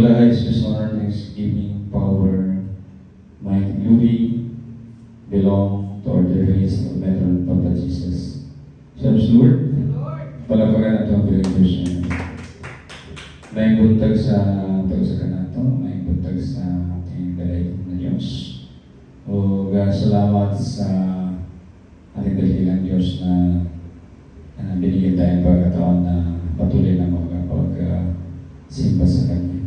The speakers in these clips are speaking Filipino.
the highest honor, thanksgiving, power, might, and glory belong to our dear race of veteran Papa Jesus. Sabes, Lord, palapagan nato ang believers niya. May buntag sa kanato, may buntag sa ating dalay na Diyos. O salamat sa ating dahilang Diyos na binigyan tayong pagkataon na patuloy na magpag-simpa sa Kanya.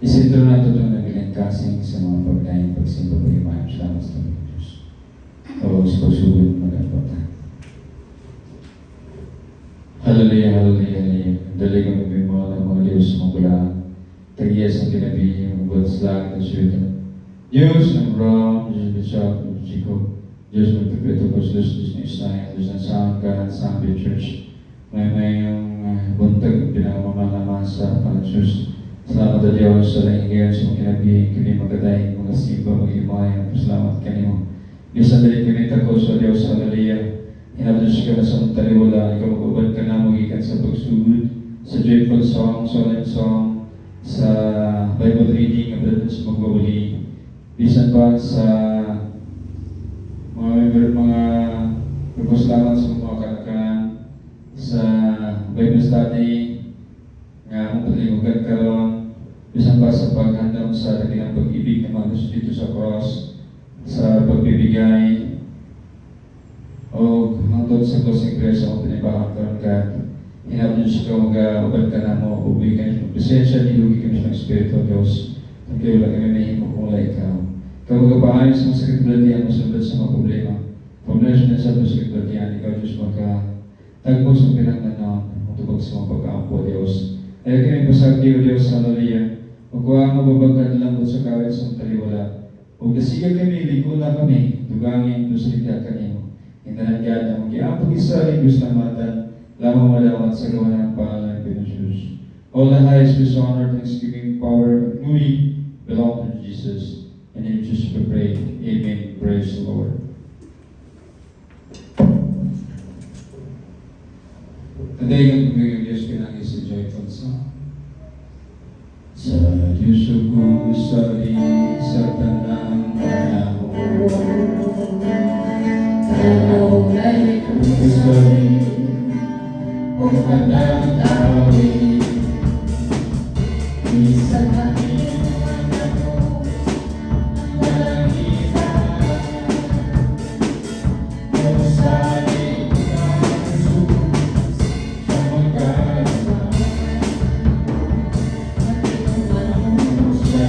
Isintro natin ito na kasing sa mga pagdaing pagsimba po yung mga salamat sa Diyos. O sa pagsulit mag-apota. Hallelujah, hallelujah, hallelujah. Dali kang magbimawa ng mga Diyos sa mga kulaan. Tagiyas ang kinabi, magbuhat sa langit at syuta. Diyos ng Abraham, Diyos ng Isaac, Diyos ng Jacob, Diyos ng Pagpitapos, Diyos ng Israel, Diyos ng Sangka, Sambi Church. May yung buntag, pinamamalaman sa Panginoon. Salamat na Diyos sa langigyan sa mga kinabi, kami magkatay, mga simba, mag-imayan, pasalamat kanimo. Diyos na dali kami tako sa Diyos, hallelujah. Hinapos ka na sa mga taliwala, ikaw mag-ubad ka na magikan sa pagsugod, sa joyful song, solemn song, sa Bible reading, at sa magbabali. Bisan pa sa mga pagpasalamat sa mga kanakanan, sa Bible study, nga mong patalimugan karon, bisan pa sa paghandang sa dakilang pag-ibig na mga dito sa cross, sa pagbibigay, o hangtod sa closing prayer sa kong pinibahan karon ka, hinapon Diyos ka mag-ubad ka na mo, ubigan yung presensya, nilugi kami sa Espiritu Diyos, at kayo lang kami mahimo kung wala ikaw. Ikaw magpaayos sa sakit balatian, masunod sa mga problema. Problema siya na sa sakit balatian, ikaw Diyos magka-tagpo sa pinagnanon, matubag sa mga pagkaampo Diyos. Kaya kami pasagdi o Diyos, hallelujah. Magkuha mababagad lang sa kawit sa taliwala. Huwag nasigal kami, ligo na kami, dugangin, dosalita kanimo. Hinanagyan na mag-iapag isa rin gusto matan, lamang malawat sa gawa ng pangalan ng Pinosus. All the highest is honor, thanksgiving, power, and glory belong to Jesus. And in Jesus we pray. Amen. Praise the Lord. Today, ang pagiging Diyos pinangis sa joyful song. Sa Diyos ko sari sa tanang panahon. Tanaw na'y kusari o kanang tawin. Minsan natin ako walang iba. Kung sari ka Jesus sa magkasama. At ikaw man siya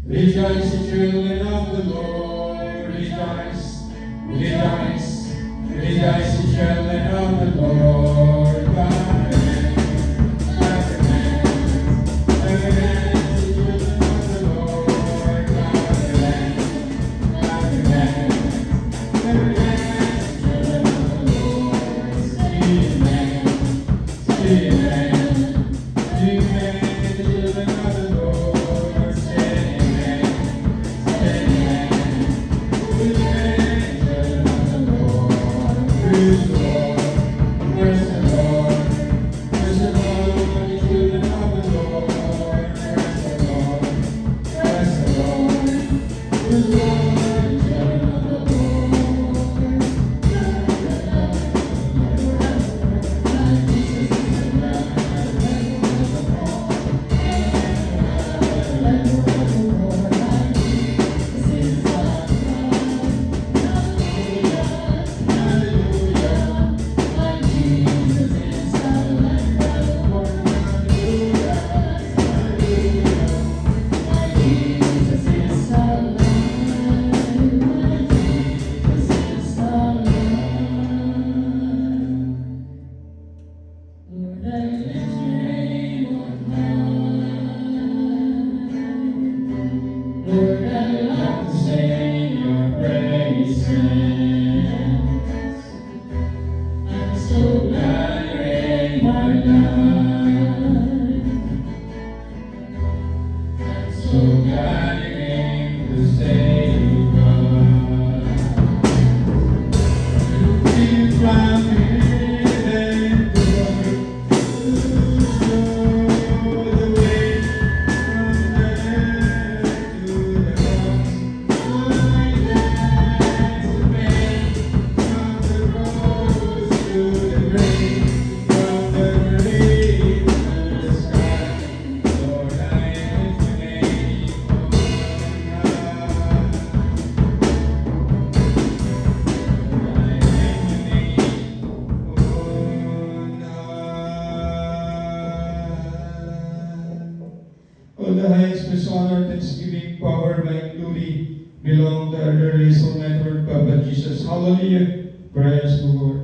Rejoice, ye children of the Lord. Rejoice, rejoice, rejoice, ye children of the Lord. Clap your hands, clap your hands, clap your hands, ye children of the Lord. Clap your hands, clap your hands, clap your hands, children of the Lord. Sing amen, sing amen, sing amen, children of the Lord. Praise the Lord. belong, there is no network but Jesus. Hallelujah. Praise the Lord.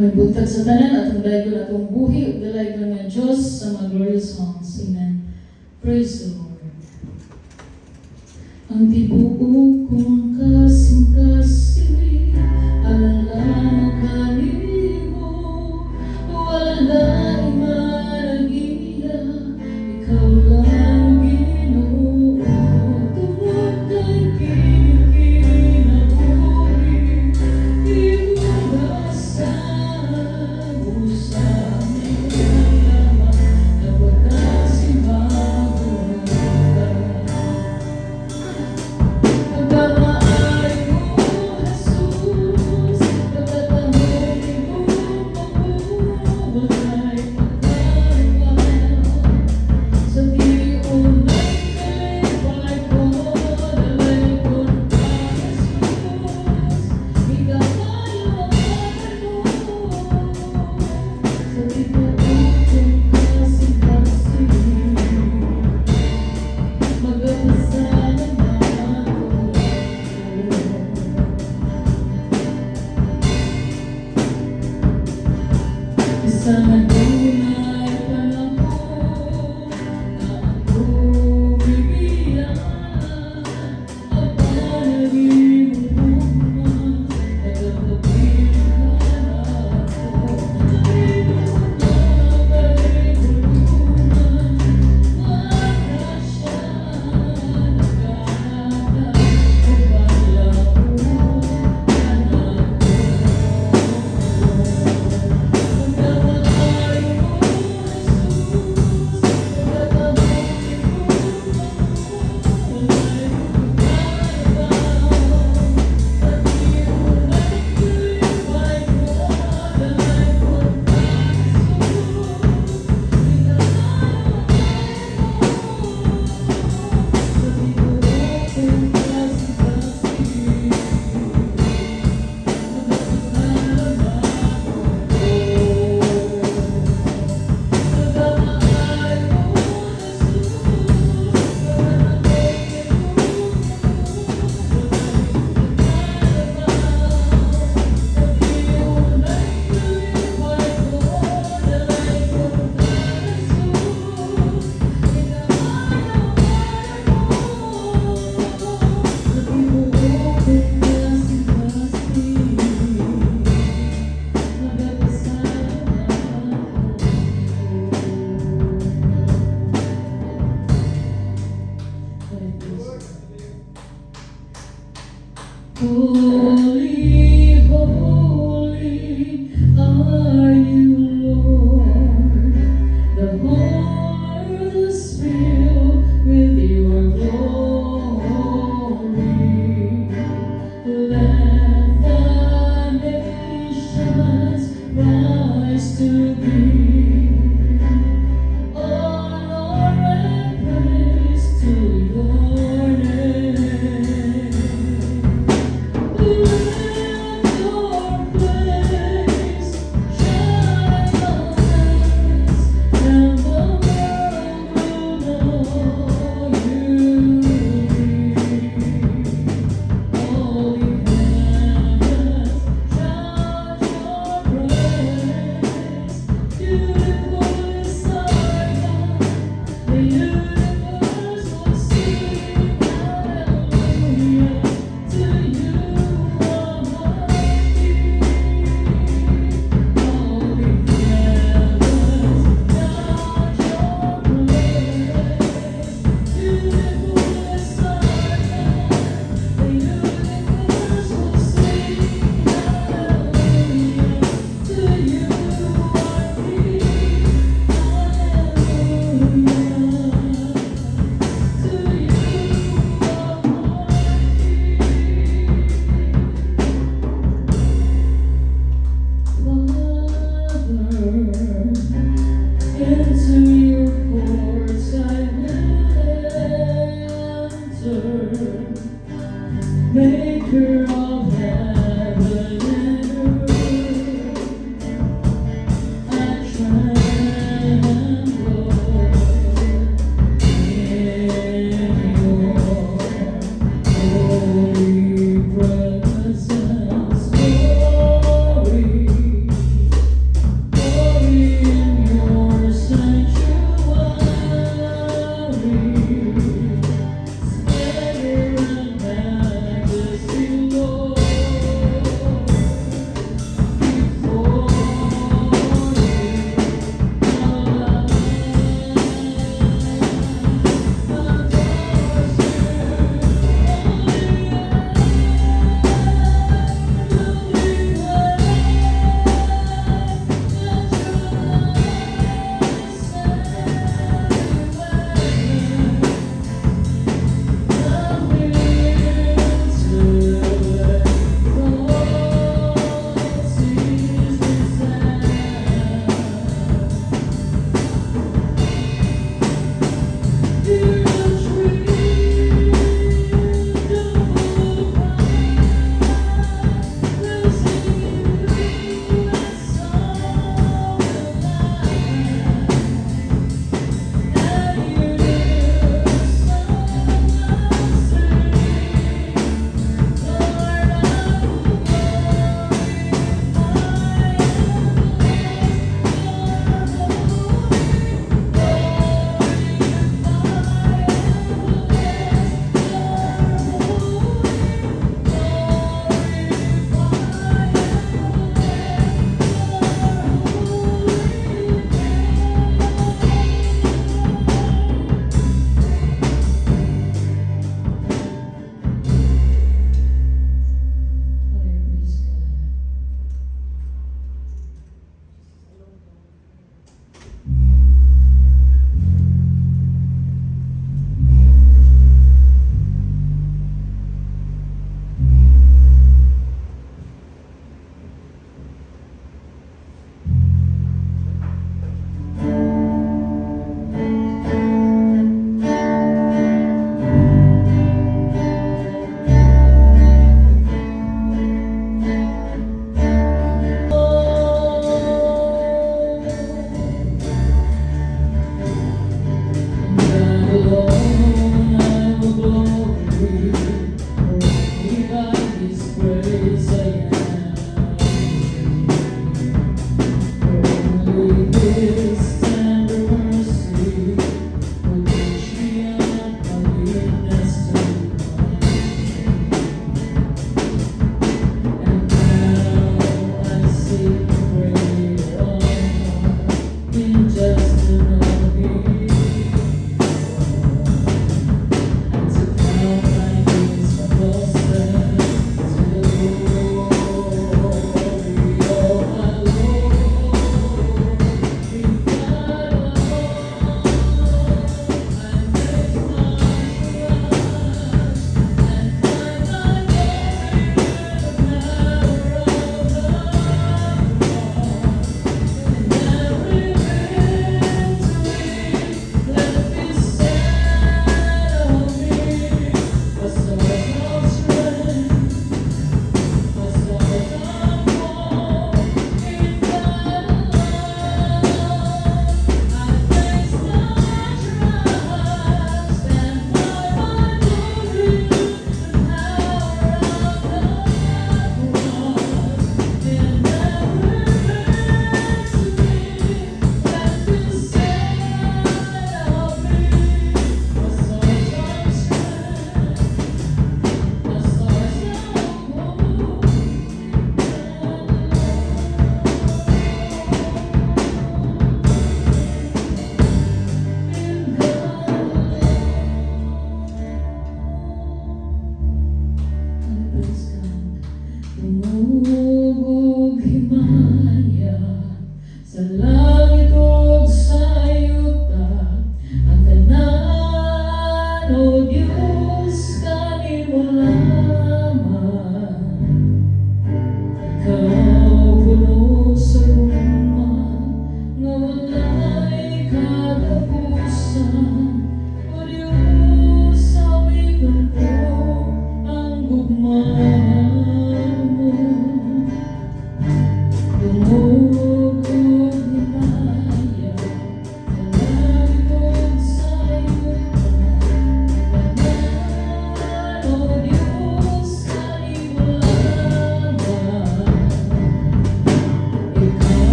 Magbuntag sa tanan at ang dayon atong buhi ug dalay ko nga Dios sa mga glorious songs. Amen. Praise the Lord. Ang tibuok kong kasing-kasing alam kanimo wala imanagiya ikaw lang Ginoo tungod kay kinabuhi ibugasan mo sa mga na pagkasibago pagkamaayo Jesus pagkatahoy mo mabuhay pagkakawa sa diunay kalipay ko dalay ko na Jesus ikaw tayo sa tibuok kong kasing-kasing magpapasalamat ako. Isang tunay panahon na ako bibigyan ang panaginip at ang kapitan ako. Holy, holy are you, Lord. The whole earth is filled with your glory. Let the nations rise to thee. Honor and praise to your name.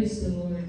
Praise the Lord.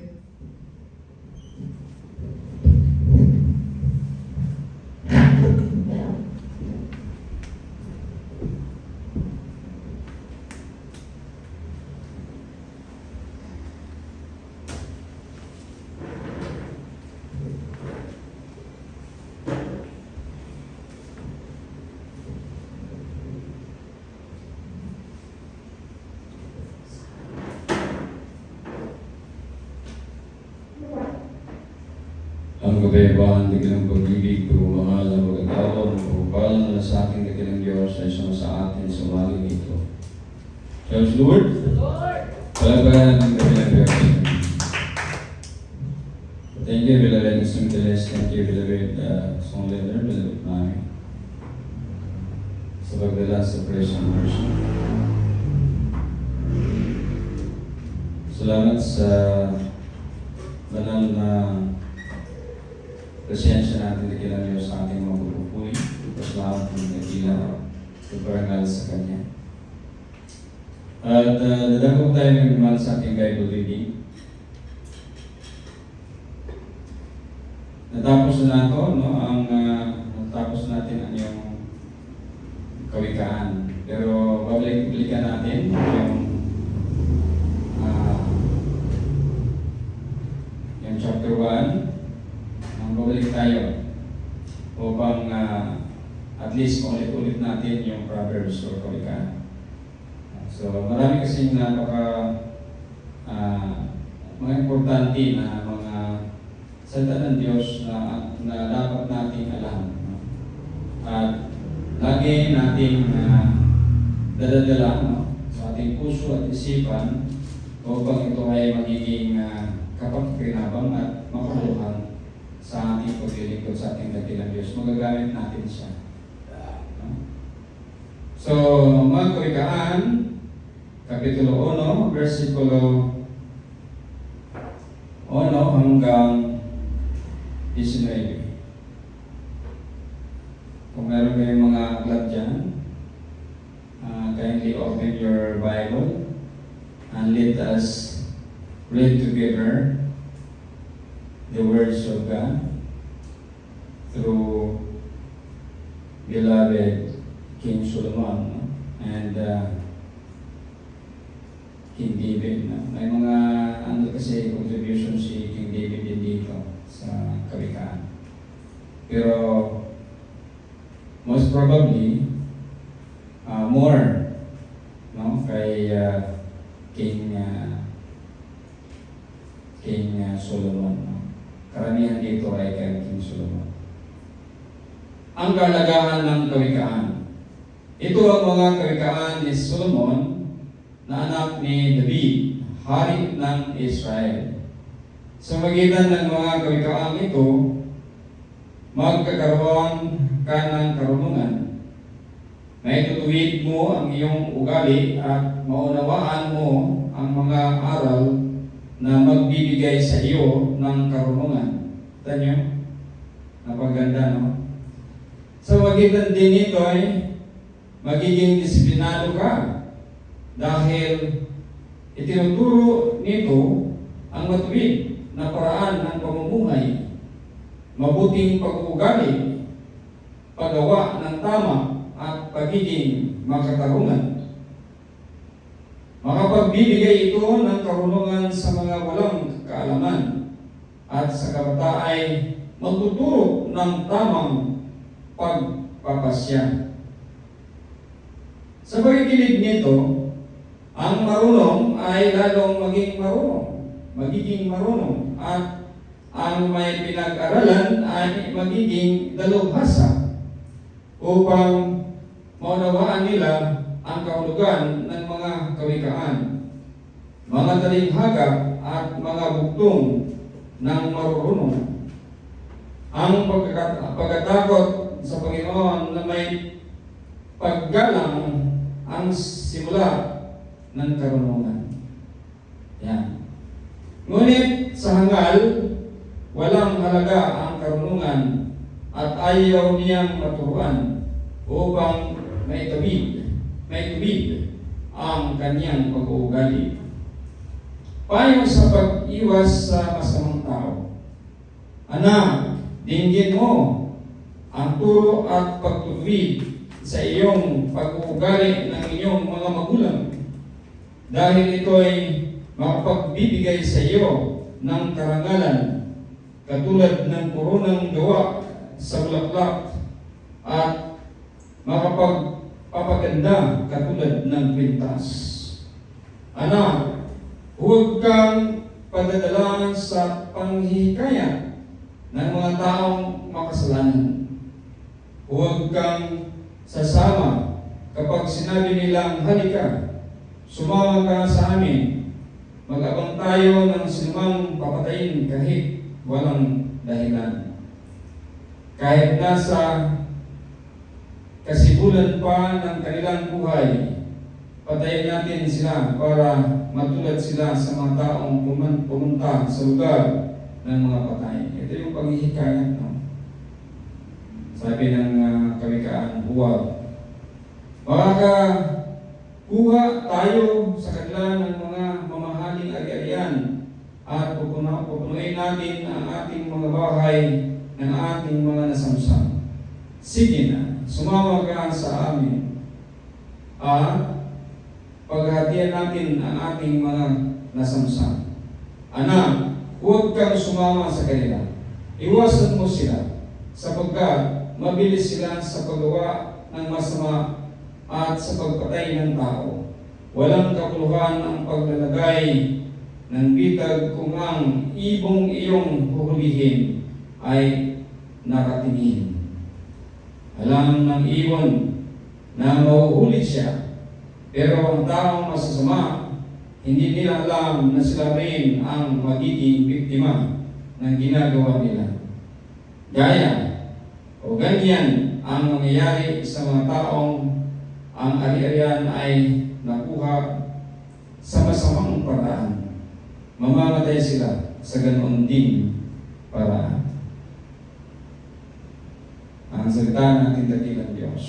Ang kabayabahan, dakilang pag-ibig, pagmamahal na pag-agawa, pagpapalang na sa ating dakilang Diyos ay sama sa atin sa umagang ito. Praise the Lord. Palabahan natin dakilang Diyos. Thank you, beloved Sumiteles. Thank you, beloved song leader, beloved Mami. Sa pagdala sa praise and worship. Salamat sa banal na presensya natin na kailan Diyos sa ating mga pupupuy. Pasalamat ng nagila at parangal sa Kanya. At dadako tayo nagmal sa ating Bible reading. Natapos na nato, no? Natapos natin ang yung kawikaan. Pero babalik-balikan natin yung chapter 1. Babalik tayo upang at least ulit-ulit natin yung Proverbs o kawikaan. So marami kasing mga importante na mga salita ng Diyos na dapat nating alam. No? At lagi nating dadadala sa ating puso at isipan upang ito ay magiging kapag-kinabang at makabuluhan sa ating paglilingkod sa ating dakilang Diyos. Magagamit natin siya. So, mga kawikaan, Kapitulo 1, versikulo 1 hanggang 19. Kung meron kayong mga aklat dyan, kindly open your Bible and let us read together the words of God through beloved King Solomon and King David. May mga kasi contribution si King David din dito sa kawikaan. Pero most probably more kay King Solomon. Karamihan dito ay kay King Solomon. Ang kalagahan ng kawikaan. Ito ang mga kawikaan ni Solomon na anak ni David, hari ng Israel. Sa magitan ng mga kawikaan ito, magkakaroon ka ng karunungan. Maitutuwid mo ang iyong ugali at maunawaan mo ang mga aral na magbibigay sa iyo ng karunungan. Kita nyo? Napaganda, no? Sa magitan din ito ay magiging disiplinado ka dahil itinuturo nito ang matuwid na paraan ng pamumuhay, mabuting pag-uugali, paggawa ng tama at pagiging makatarungan. Makapagbibigay ito ng karunungan sa mga walang kaalaman at sa kabataan ay magtuturo ng tamang pagpapasya. Sa pagkikinig nito, ang marunong ay lalong magiging marunong at ang may pinag-aralan ay magiging dalubhasa upang maunawaan nila ang kahulugan ng mga kawikaan, mga talinghaga at mga bugtong ng marurunong. Ang pagkatakot sa Panginoon na may paggalang ang simula ng karunungan. Yan. Ngunit sa hangal, walang halaga ang karunungan at ayaw niyang maturuan upang may tubig ang kanyang pag-uugali. payo sa pag-iwas sa masamang tao. Anak, dinggin mo ang turo at pagtuwid sa iyong pag-uugali ng inyong mga magulang, dahil ito ay makapagbibigay sa iyo ng karangalan katulad ng koronang gawa sa bulaklak at makapagpapaganda katulad ng kwintas. Anak, huwag kang padadala sa panghihikayat ng mga taong makasalanan. Huwag kang sasama kapag sinabi nilang, halika, sumama ka sa amin, mag-abang tayo ng sinumang papatayin kahit walang dahilan. Kahit nasa kasibulan pa ng kanilang buhay, patayin natin sila para matulad sila sa mga taong pumunta sa lugar ng mga patay. Ito yung paghihikayat, no? Sabi ng kawikaan, huwag. Kuha tayo sa kanila ng mga mamahaling ari-arian at pupunuin natin ang ating mga bahay ng ating mga nasamsam. Sige na, sumama ka sa amin. Paghatian natin ang ating mga nasamsam. Anak, huwag kang sumama sa kanila. Iwasan mo sila sapagkat mabilis sila sa paggawa ng masama at sa pagpatay ng tao. Walang kapuluhan ang paglalagay ng bitag kung ang ibong iyong huhulihin ay nakatingin. Alam ng ibon na mahuhuli siya, pero ang taong masasama, hindi nila alam na sila rin ang magiging biktima ng ginagawa nila. Gaya o ganyan ang mangyayari sa mga taong ang ari-arian ay nakuha sa masamang paraan. Mamamatay sila sa ganoon din paraan. Ang salita natin dakilang Diyos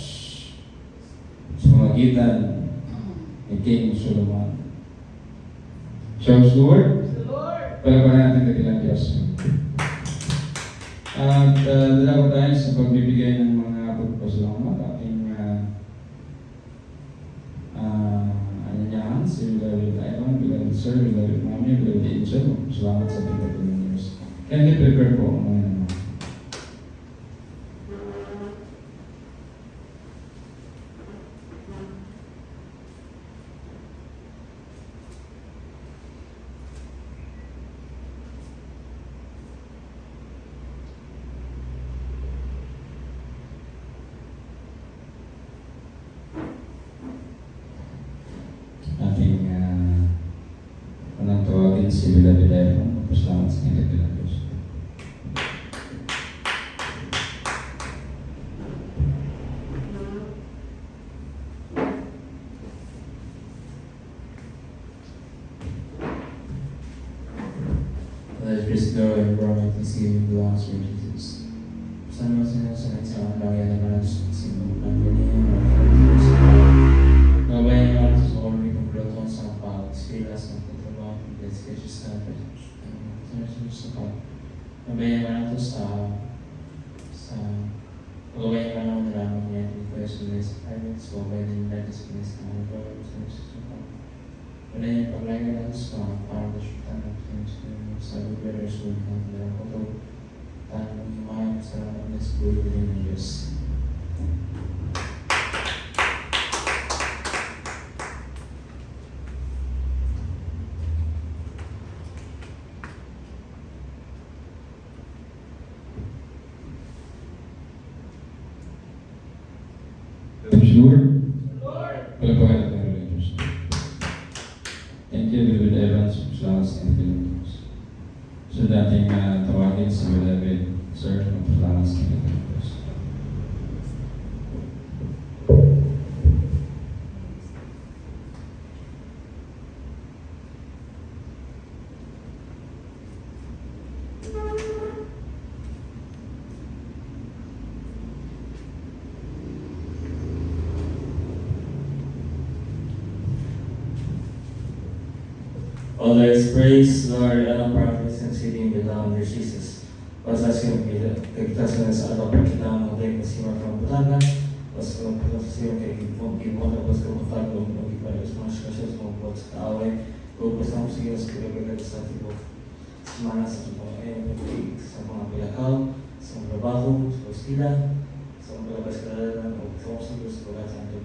sa magitan ni King Solomon. Shows the word? Palabaran natin dakilang Diyos. At dalawa tayo sa pagbibigay ng mga pagpasalamat. Ating anyanyahan, si Beloved Ivan, Beloved Sir, Beloved Mami, Beloved Angel. Salamat sa tingkat ng Diyos. Can you prepare po ang mga naman? Ating unang tawagin si Beloved Ivan. Magpasalamat sa tingkat ng Diyos. Let us go and bring our thanksgiving belongs to Jesus. Sama sa mga yan naman sa sinulang ganyan. Gabayan naman sa sorry kung proton sa kapag silas ng katrabaho ng Let's sa gabayan naman ito sa gabayan naman naman niya yung question is parents so gabayan naman natin sa kinis na mga gabayan sa susukan. Wala yung paglagay natin sa para na syutan natin sa lugar so ng koto tanong yung mga sa let's go with ng Diyos. Lord, palapakan natin ang Diyos. Thank you, Beloved Evans. Salamat sa tingkat ng Diyos. So dating tawagin si Beloved Sir, salamat sa tingkat ng Diyos. All that is praise, Lord, and prophets and sitting below under Jesus. Pasas yung kagtas na sa alaw para kita ang mga masima ng butanan. Pas kung siya kay Gimon, tapos kung matagong ng ibadas mga siya sa mga buwan sa kaaway. Kung pasang siya sa kagagad sa tibo. Semana sa mga bilakaw, sa mga trabaho, sa ospila, sa mga labas kalalan, o sa mga sulos, sa mga santo.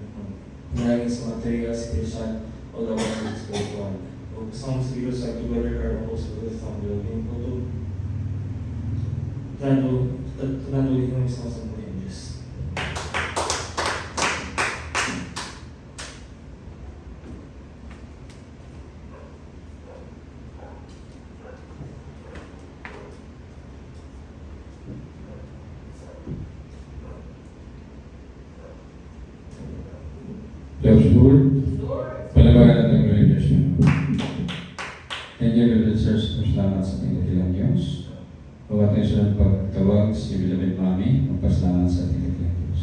Nalagin sa material, spiritual, o lawan ng spiritual. O kasama sa Diyos sa together are also with the building ko to tanado yung isang sa mga Diyos. Praise the Lord. Palabagan natin ang religious nyo. Thank you, Lord Church. Salamat sa ating katilang Diyos. Huwag tayo siya ng pagtawag si Beloved Mami. Magpasalamat sa ating katilang Diyos.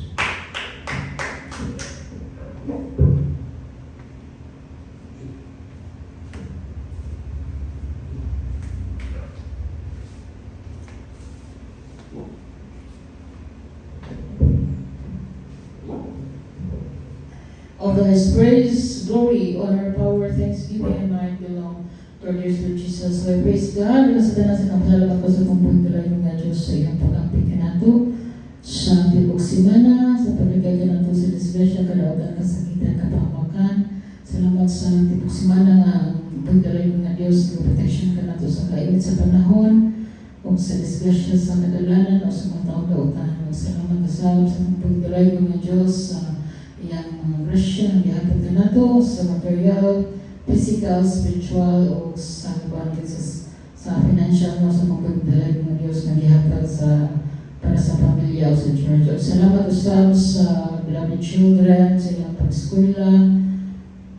All the highest praise, glory, honor, power, thanksgiving, and might belong to our dear Lord Jesus. So I praise God, na sa tanan sa kamahalagang pagsukumpong tulad ng nga Diyos sa iyong pag-amping kanato, sa tibok simana, sa pagligay ka nato sa disgrasya, kadautan, kasakitan, kapahamakan. Salamat sa tibok simana nga pagdalay ng Diyos, na protection ka nato sa kainit sa panahon, o sa disgrasya sa kadalanan, o sa mga taong dautan. Salamat sa pagdalay ng Diyos sa yang grasya ng gihapon ka nato sa material, physical, spiritual, o sa sa financial mo sa pagdalay ng Diyos na gihapon sa para sa pamilya o sa church. O salamat usab sa beloved children, sa ilang pag-eskwela,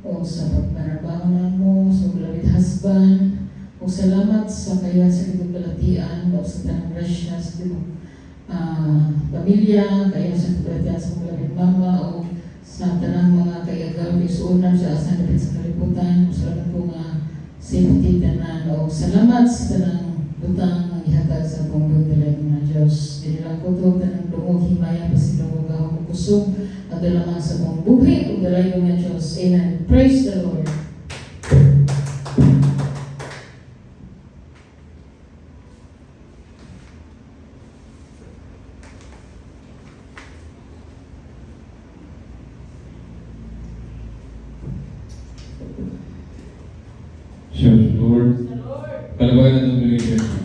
o sa pagbanarbangan mo, sa beloved husband, o salamat sa kayo sa kibagbalatian, o sa tanang grasya sa pamilya, kayo sa kibagbalatian sa beloved mama, o sa tanang mga kaiagaw ni suunan sa asan dapat sa kalibutan, salamat po nga safety tanan, o salamat sa tanang butang ng ihatag sa pong dalay ng Diyos. Dinilang ko ito, tanang dungo, himaya, pasilong ugahong kusog, at dalaman sa pong buhay, o dalay ng Diyos. Amen. Praise the Lord. Praise the Lord. Palabagan natin ang religious nyo.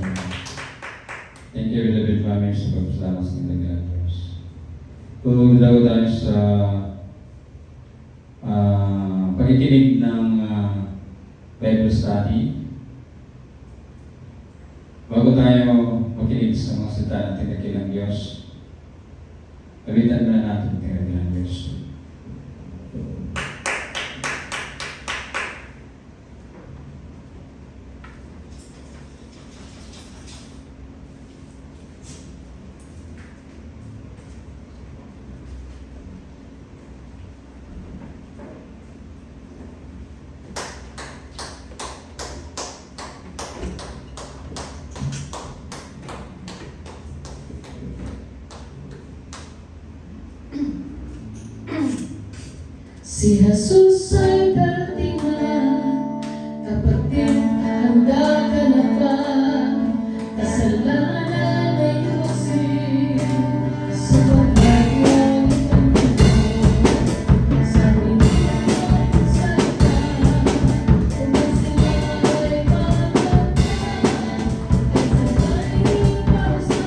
Thank you, Beloved Mami, sa pagpasalamat sa kanilang Diyos. Kung daw tayo sa pakikinig ng Bible study, bago tayo makinig sa mga salita ng tinakilang Diyos, kabitan na natin ang tinakilang Diyos. Si Jesus ay darating na, kapatid, handa ka na ba? Kasalanan ay yusin, sa pagkakayang ito, sa pinigyan sa ka, kung sila ay magkakita, ay sabay para sa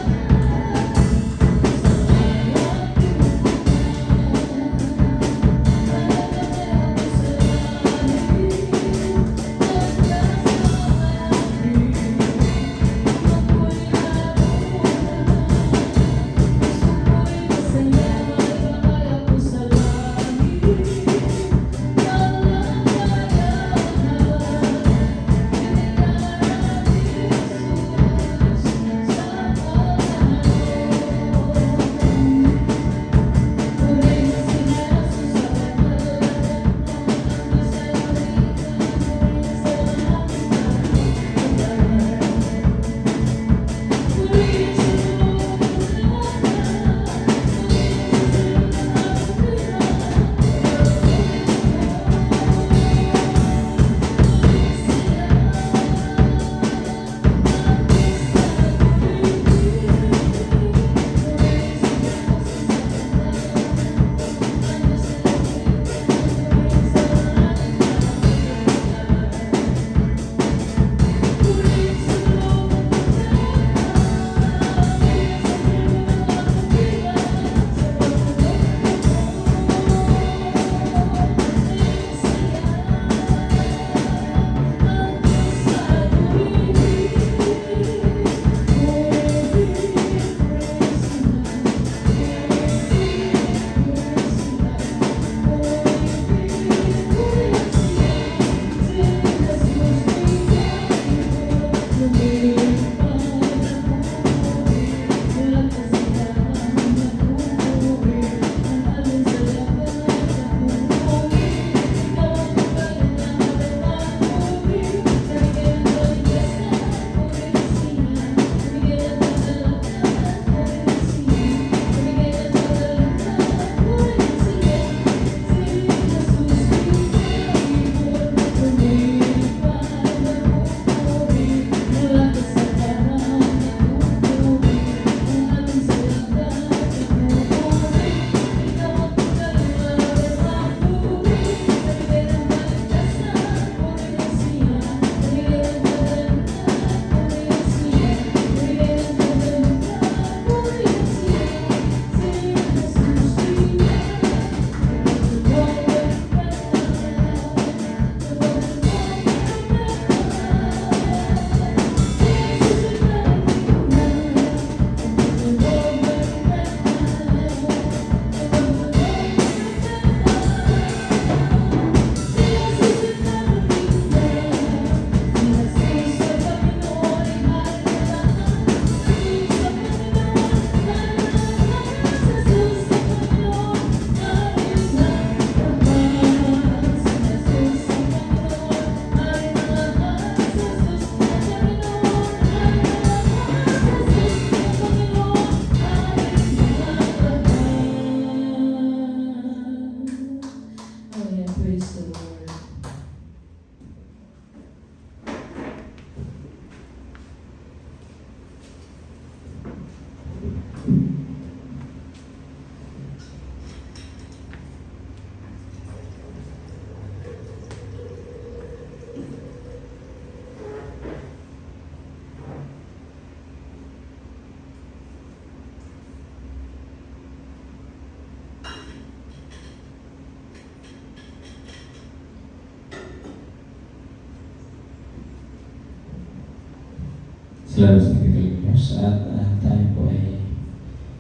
Salamat sa pagkakalit Diyos at tayo po ay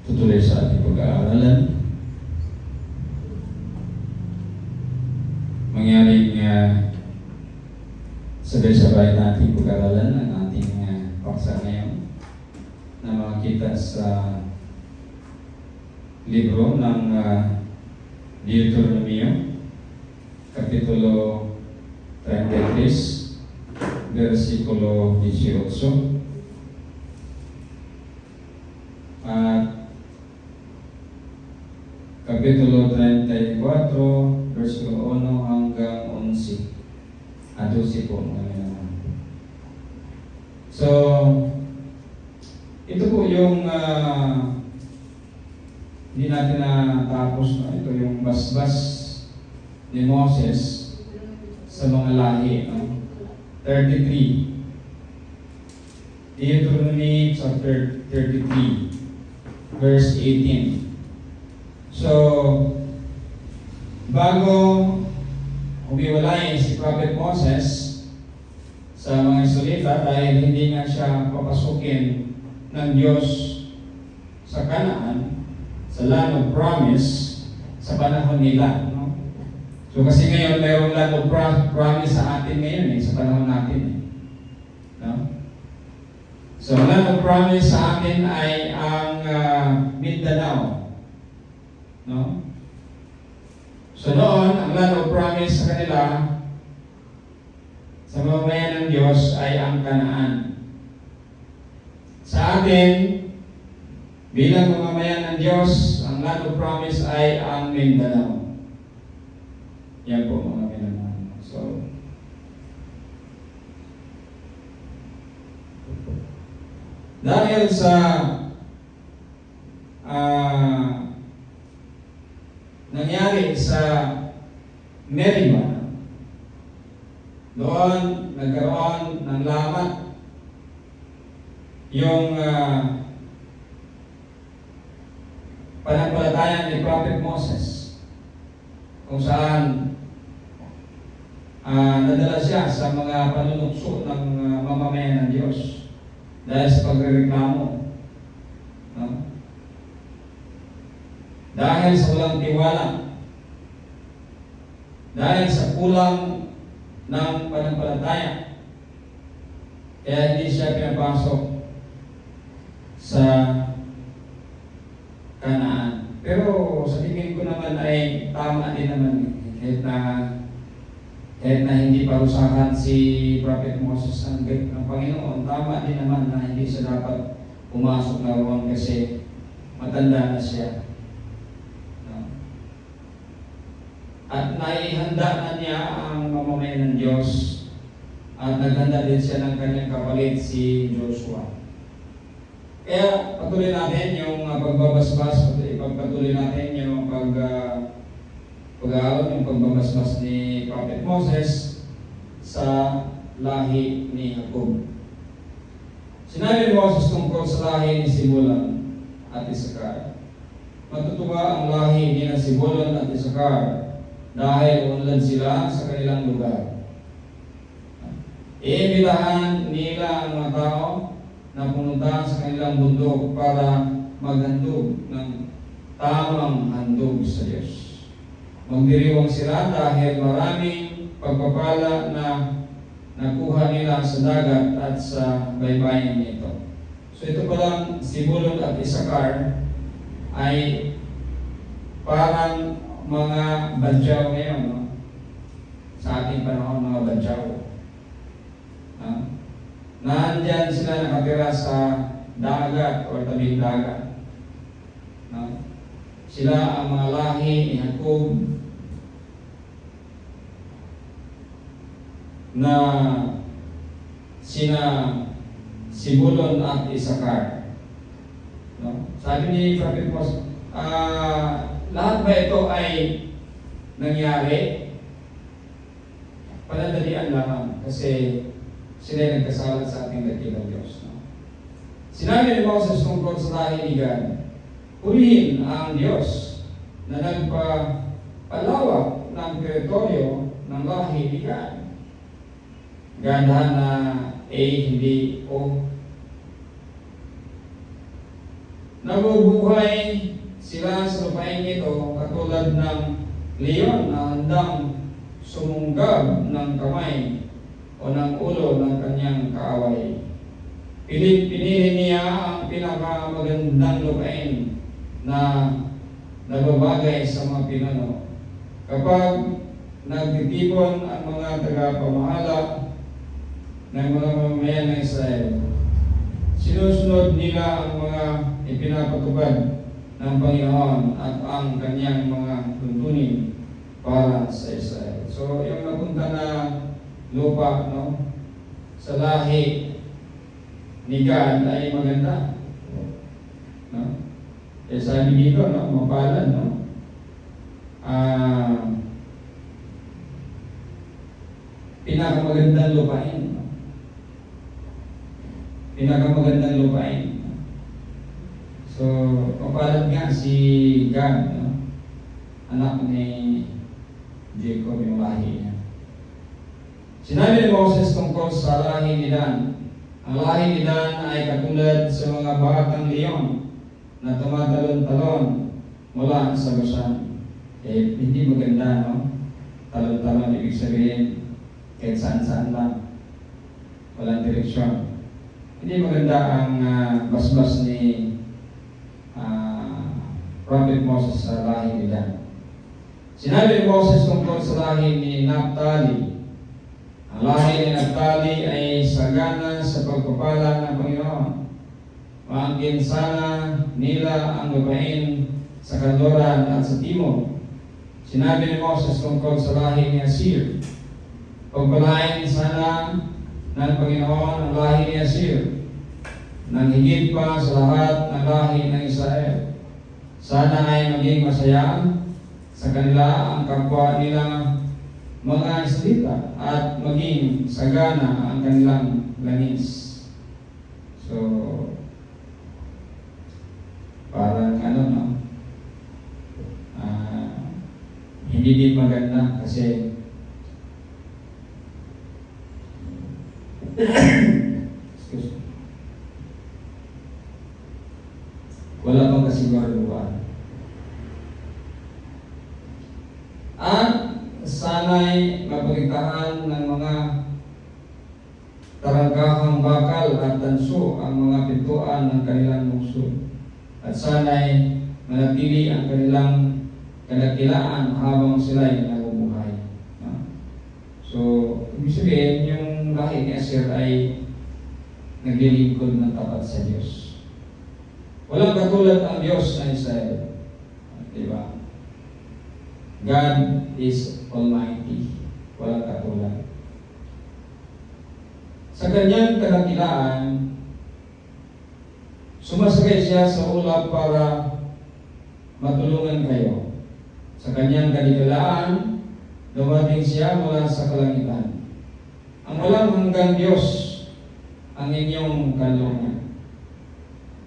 tutuloy sa ating pag-aaralan. Mangyaring sabay-sabay natin pag-aaralan ang ating paksa ngayon na makikita sa libro ng Deuteronomio, Kapitulo 33, versikulo 18. At Kapitulo 34, versikulo 1 hanggang 11. At 12 po mga naman. So, ito po yung hindi natin natapos na ito yung basbas ni Moses sa mga lahi. 33. Deuteronomy chapter 33, verse 18. So, bago umiwalay si Prophet Moses sa mga Israelita dahil hindi nga siya papasukin ng Diyos sa Canaan, sa land of promise, sa panahon nila. No? So kasi ngayon mayroong land of promise sa atin ngayon sa panahon natin. No? So land of promise sa atin ay ang Mindanao. No? So noon, ang land of promise sa kanila, sa mamamayan ng Diyos ay ang Canaan. Sa atin, bilang mamamayan ng Diyos, ang land of promise ay ang Mindanao. Yan po mga minamahal. So, dahil sa nangyari sa Meribah, doon nagkaroon ng lamat yung panampalataya ni Prophet Moses, kung saan nadala siya sa mga panunukso ng mamamayan ng Diyos dahil sa pagrereklamo. No? Dahil sa walang tiwala, dahil sa kulang ng panampalataya, kaya hindi siya pinapasok sa Canaan. Pero sa tingin ko naman ay tama din naman kahit na hindi parusahan si Prophet Moses ng Panginoon, tama din naman na hindi siya dapat pumasok na roon kasi matanda na siya. No? At naihanda na niya ang mamamayan ng Diyos at naghanda din siya ng kanyang kapalit si Joshua. Kaya patuloy natin yung pagbabasbas, pagpatuloy natin yung pag-aaral, yung pagbabasbas ni Prophet Moses sa lahi ni Jacob. Sinabi ni Moses tungkol sa lahi ni Sibulan at Isakar. Matutuwa ang lahi ni Sibulan at Isakar dahil unlad sila sa kanilang lugar. Iimbitahan nila ang mga tao na pumunta sa kanilang bundok para maghandog ng tamang handog sa Diyos. Magdiriwang sila dahil maraming pagpapala na nakuha nila sa dagat at sa baybayin nito. So ito palang Zebulun at Isakar ay parang mga badyaw ngayon, no? Sa ating panahon, mga badyaw. Nandyan sila nakatira sa dagat o tabing dagat. No? Sila ang mga lahi ni Jacob na sina Zebulun at Isakar. No? Sabi ni Prophet Moses, lahat ba ito ay nangyari? Panandalian lamang kasi sila nagkasala sa ating dakilang Diyos. No? Sinabi ni Moses tungkol sa lahi ni Gad, purihin ang Diyos na nagpalawak ng teritoryo ng lahi ni Gad. Gandahan na A, hindi O. nabubuhay sila sa lupain ito katulad ng leon na handang sumunggab ng kamay o ng ulo ng kanyang kaaway. Pinili niya ang pinakamagandang lupain na nagbabagay sa mga pinuno. Kapag nagtitipon ang mga tagapamahala ng mga mamamayan ng Israel, sinusunod nila ang mga ipinapatupad ng Panginoon at ang kanyang mga tuntunin para sa Israel. So, yung napunta na lupa, no, sa lahi ni God ay maganda. No? Eh, sabi dito, no, mapalan, no? Pinakamagandang lupain. No? Pinakamagandang lupain. So, mapalan nga si God, no? Anak ni Jacob yung lahi niya. Sinabi ni Moses tungkol sa lahi ni Dan. Ang lahi ni Dan ay katulad sa mga batang leon na tumatalon-talon mula sa Bashan. Eh, hindi maganda, no? Talon-talon, ibig sabihin, kahit saan-saan lang. Walang direksyon. Hindi maganda ang basbas ni Prophet Moses sa lahi ni Dan. Sinabi ni Moses tungkol sa lahi ni Naphtali. Ang lahi ni Naphtali ay sagana sa pagpapala ng Panginoon. Maangkin sana nila ang lupain sa kanluran at sa timog. Sinabi ni Moses tungkol sa lahi ni Asir. Pagpalain sana ng Panginoon ang lahi ni Asir, nang higit pa sa lahat ng lahi ng Israel. Sana ay maging masaya sa kanila ang kapwa nila mga Israelita at maging sagana ang kanilang langis. So, parang ano, no? Hindi din maganda kasi excuse me. Wala pang kasiguraduhan. At sana'y mapagitahan ng mga tarangkahang bakal at tanso ang mga pintuan ng kanilang lungsod. At sana'y manatili ang kanilang kadakilaan habang sila'y nabubuhay. So, ibig sabihin, yung lahi ni Asir ay naglilingkod ng tapat sa Diyos. Walang katulad ang Diyos na Israel. Diba? God is Almighty. Walang katulad. Sa kanyang kadakilaan, sumasakay siya sa ulap para matulungan kayo. Sa kanyang kadakilaan, dumating siya mula sa kalangitan. Ang walang hanggang Diyos ang inyong kanlungan.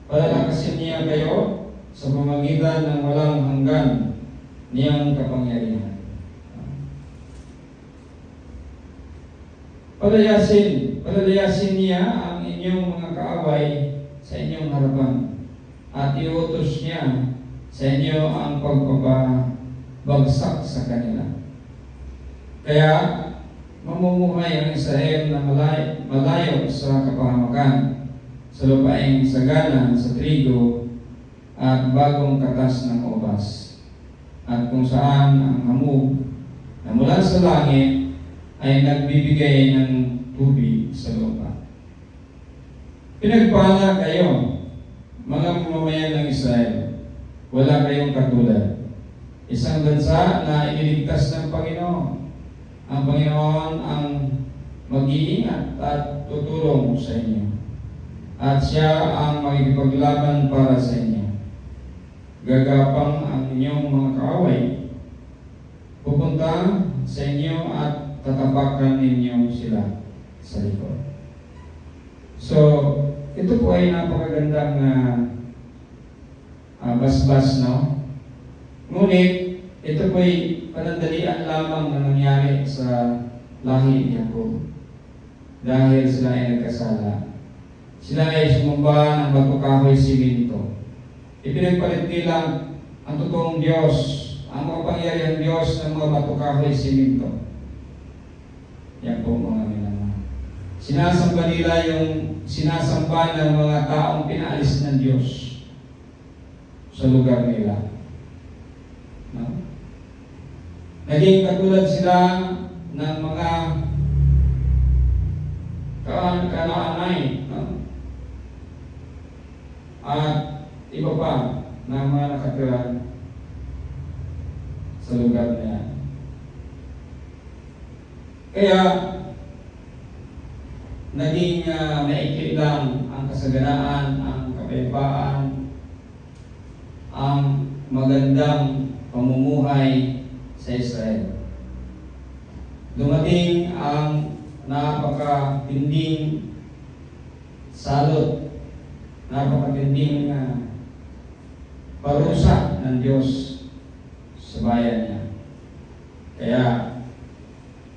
Palalakasin niya kayo sa pamamagitan ng walang hanggan niyang kapangyarihan. Palalayasin niya ang inyong mga kaaway sa inyong harapan at iutos niya sa inyo ang pagpapabagsak sa kanila. Kaya mamumuhay ang Israel na malayo sa kapahamakan, sa lupaing sagana, sa trigo, at bagong katas ng ubas, at kung saan ang hamog na mula sa langit ay nagbibigay ng tubig sa lupa. Pinagpala kayo, mga mamamayan ng Israel, wala kayong katulad. Isang bansa na iniligtas ng Panginoon. Ang Panginoon ang mag-iingat at tutulong sa inyo. At siya ang makikipaglaban para sa inyo. Gagapang ang inyong mga kaaway. Pupunta sa inyo at tatapakan ninyo sila sa likod. So, ito po ay napakagandang basbas, no? Ngunit, ito po ay panandalian lamang na nangyari sa lahi ni Jacob. Dahil sila ay nagkasala. Sila ay sumamba ng bato kahoy siminto. Ipinagpalit nila ang totoong Diyos, ang makapangyarihang Diyos ng mga bato, kahoy, siminto. Yan po mga minamahal. Sinasamba nila yung sinasamba ng mga taong pinaalis ng Diyos sa lugar nila. No? Naging katulad sila ng mga Kanaanay, no? At iba pa na mga nakatira sa lugar na yan. Kaya naging maikli lang ang kasaganaan, ang kapayapaan, ang magandang pamumuhay sa Israel. Dumating ang napakatinding salot, napakatinding parusa ng Diyos sa bayan niya. Kaya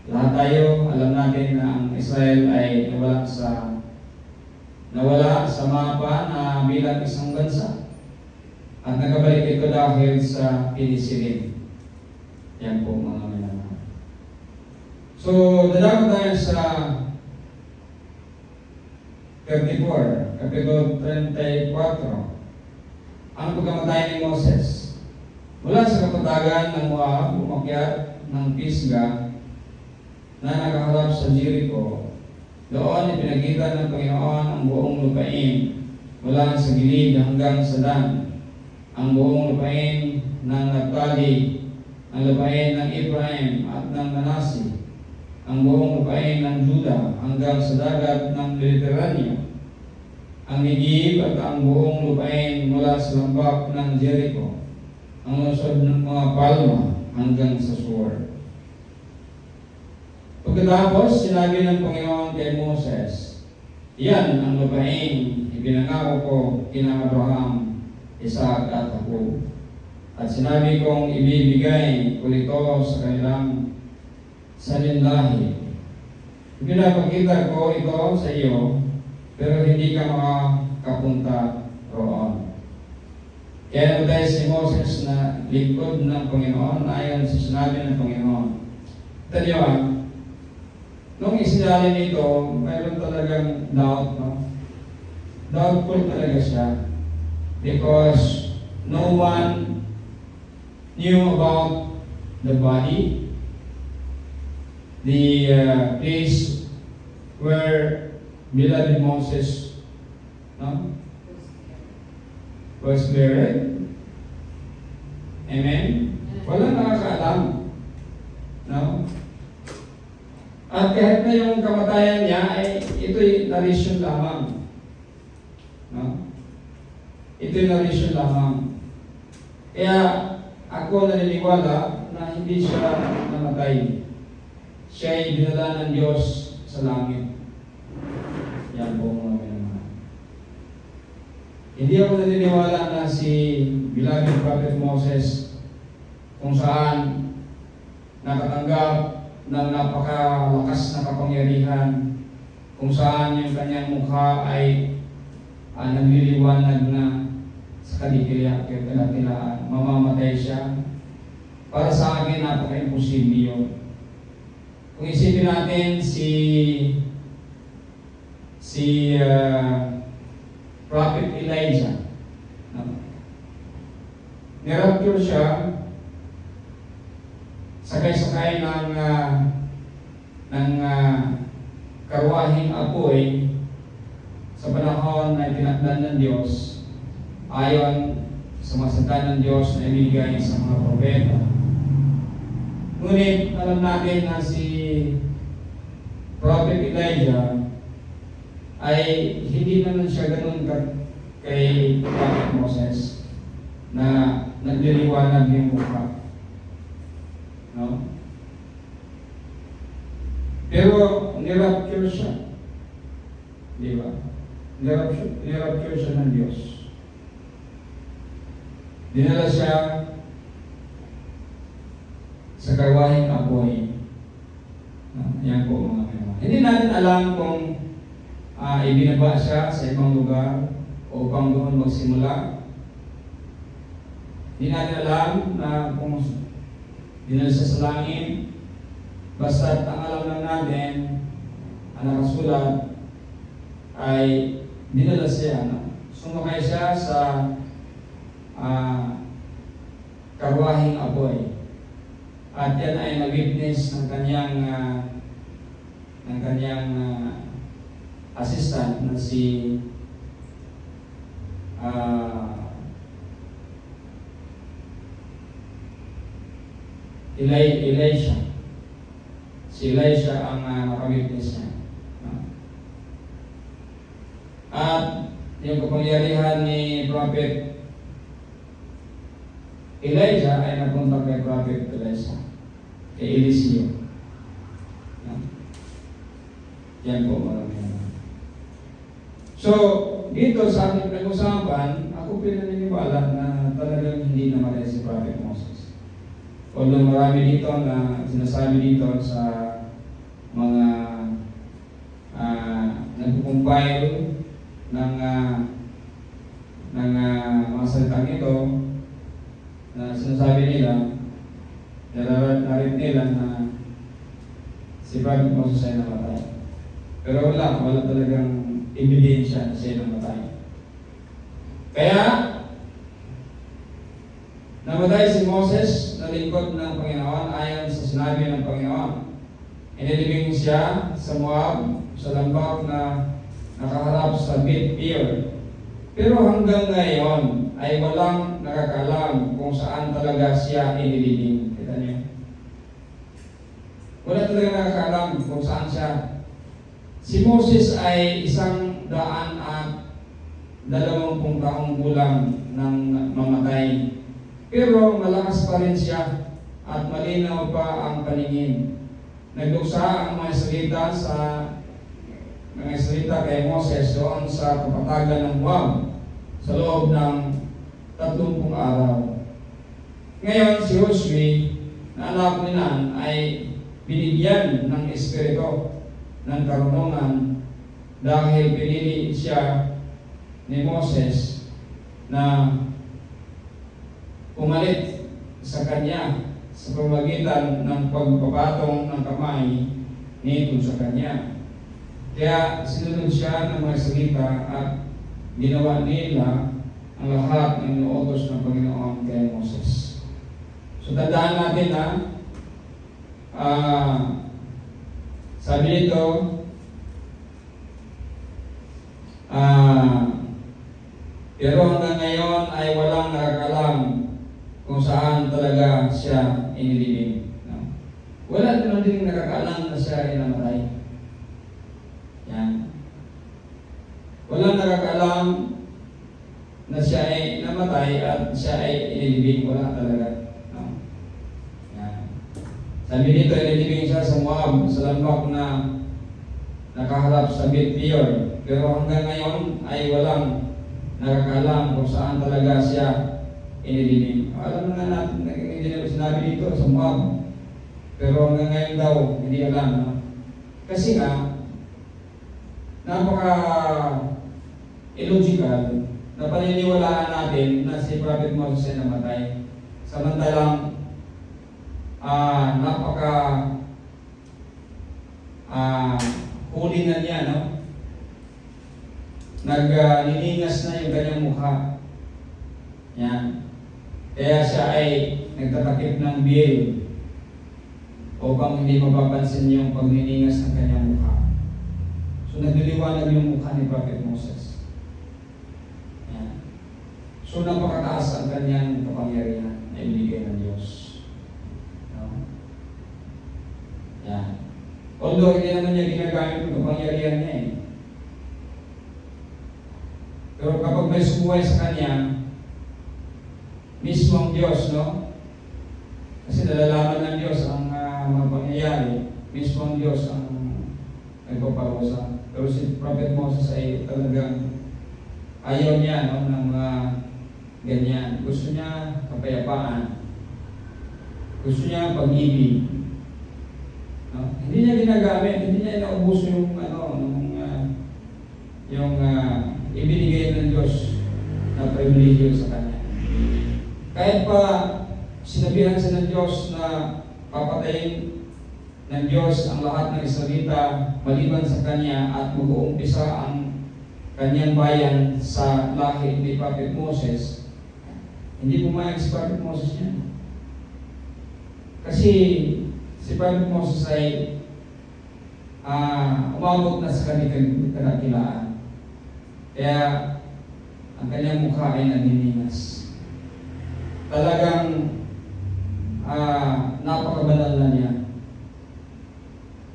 lahat tayo alam natin na ang Israel ay nawala sa mapa na bilang isang bansa. At nagabalik ito dahil sa pinisirin. Yan po mga minamahal. So, dadako tayo sa 34, Kapitulo 34. Ang pagkamatay ni Moses. Mula sa kapatagan ng Moab, umakyat ng Pisga na nakaharap sa Jericho. Doon ipinagitan ng Panginoon ang buong lupain mula sa gilid hanggang sa Dan, ang buong lupain ng Naphtali, ang lupain ng Ephraim at ng Manasseh, ang buong lupain ng Juda hanggang sa dagat ng Mediterranean, ang Negib at ang buong lupain mula sa lambak ng Jericho, ang lungsod ng mga palma hanggang sa Shur. Pagkatapos, sinabi ng Panginoon kay Moses, "Iyan ang lupain ipinangako ko kina Abraham, Isaac at Jacob. At sinabi kong ibibigay ko ito sa kanilang salinlahi. Ipinapakita ko ito sa iyo, pero hindi ka makakapunta roon." Kaya namatay si Moses na lingkod ng Panginoon ayon sa sinabi ng Panginoon. Taniwa, nung isinali nito, mayroon talagang doubt, no? Doubtful talaga siya. Because no one knew about the body, the place where beloved Moses was buried. Amen? Walang nakakaalam. No? At kahit na yung kamatayan niya, ay ito'y narration lamang. No? Ito'y narration lamang. Kaya ako naniniwala na hindi siya namatay. Siya ay dinala ng Diyos sa langit. Yan po mga minamahal. Hindi ako naniniwala na si beloved Prophet Moses kung saan nakatanggap ng napakalakas na kapangyarihan, kung saan yung kanyang mukha ay nagliliwanag na sa katilaan, mamamatay siya. Para sa akin, napaka-imposible yun. Kung isipin natin si Prophet Elijah, nirapture siya, sakay-sakay ng karwahing apoy sa panahon na itinakdan ng Diyos ayon sa masata ng Diyos na ibigay sa mga propeta. Ngunit alam natin na si Prophet Elijah ay hindi naman siya ganun kay Prophet Moses na nagliliwanag yung mukha. No? Pero nirapture siya. Di ba? Nirapture siya ng Diyos. Dinala siya sa karwahing apoy. Yan po mga kaibigan. Hindi natin alam kung ibinaba siya sa ibang lugar upang doon magsimula Hindi natin alam na kung dinala siya sa langit. Basta ang alam lang natin, ang nakasulat ay dinala siya. Sumakay siya sa karwahing apoy. At yan ay nag-witness ng kanyang assistant na si Elisha. Si Elisha ang nakawitness niya. At yung kapangyarihan ni Prophet Elijah ay napunta kay Prophet Elisha, kay Eliseo. Yan po marami. So, dito sa ating pinag-usapan, ako pinaniniwala na talagang hindi namatay si Prophet Moses. Although marami dito na sinasabi dito sa mga nagpo-compile ng mga salitang ito na sinasabi nila, narinig nila na si Prophet Moses ay namatay. Pero wala talagang ebidensya na siya namatay. Kaya, namatay si Moses na lingkod ng Panginoon ayon sa sinabi ng Panginoon. Inilibing siya sa Moab, sa lambak na nakaharap sa Beth-peor. Pero hanggang ngayon ay walang nakakaalam kung saan talaga siya inilibing. Kita niyo? Wala talaga nakakaalam kung saan siya. Si Moses ay 120 taong gulang nang mamatay. Pero malakas pa rin siya at malinaw pa ang paningin. Nagduksa ang mga salita kay Moses doon sa kapatagan ng Moab sa loob ng 30 araw. Ngayon si Joshua na anak ni Nun ay binigyan ng espiritu ng karunungan dahil pinili siya ni Moses na pumalit sa kanya sa pamamagitan ng pagpapatong ng kamay nito sa kanya. Kaya sinunod siya ng mga salita at ginawa nila ang lahat ng inuutos ng Panginoon kay Moses. So tandaan natin na sabi nito, pero hanggang ngayon ay walang nakakalam kung saan talaga siya inilibing. No? Wala naman din nakakaalam na siya ay namatay. Yan. Walang nakakaalam na siya ay namatay at siya ay inilibing. Wala talaga. No? Yan. Sabi dito, inilibing siya sa Moab, sa lambak na nakaharap sa Beth-peor. Pero hanggang ngayon ay walang nakakaalam kung saan talaga siya inilibing. Alam na natin, hindi na sinabi dito sa Moab. Pero hanggang ngayon daw, hindi alam. No? Kasi nga, napaka-illogical na paniniwalaan natin na si Prophet Moses ay namatay. Samantalang, huli na niya, no? Niningas na yung kanyang mukha. Yan. Kaya siya ay nagtatakip ng biyel upang hindi mapapansin yung pagniningas ng kanyang mukha. So nagliliwanag yung mukha ni Prophet Moses. Yan. So napakataas ang kanyang kapangyarihan na ibigay ng Diyos. No? Yan. Although hindi naman niya ginagamit yung kapangyarihan niya eh. Pero kapag may sumuway sa kanya, mismo ang Diyos, no? Kasi nalalaman ng Diyos ang mga pangyayari, mismo ang Diyos ang nagpaparusa. Pero si Prophet Moses ay talagang ayaw niya, no, ng mga ganyan. Gusto niya kapayapaan. Gusto niya pag-ibig. No? Hindi niya ginagamit, hindi niya inaubuso yung ibinigay ng Diyos na pribilehiyo sa kanya. Kahit pa sinabihan siya ng Diyos na papatayin ng Diyos ang lahat ng Israelita maliban sa Kanya at mag-uumpisa ang Kanyang bayan sa lahi ni Prophet Moses, hindi pumayag si Prophet Moses niya. Kasi si Prophet Moses ay umabot na sa kanyang kadakilaan. Kaya ang kanyang mukha ay naninigas. Talagang napakabanal na niya.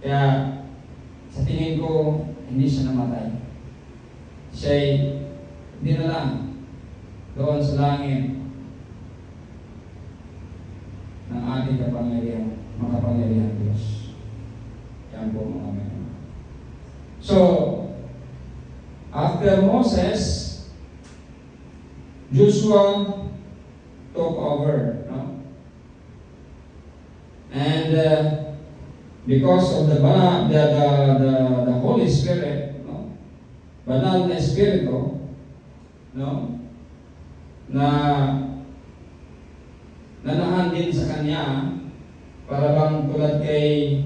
Kaya sa tingin ko, hindi siya namatay. Siya ay dinalang doon sa langit ng ating makapangyarihan Diyos. Yan po mga mga. So, after Moses, Joshua took over, no? And because of the Holy Spirit, no? Banal na Espiritu, no? Na nanahan din sa kanya para bang tulad kay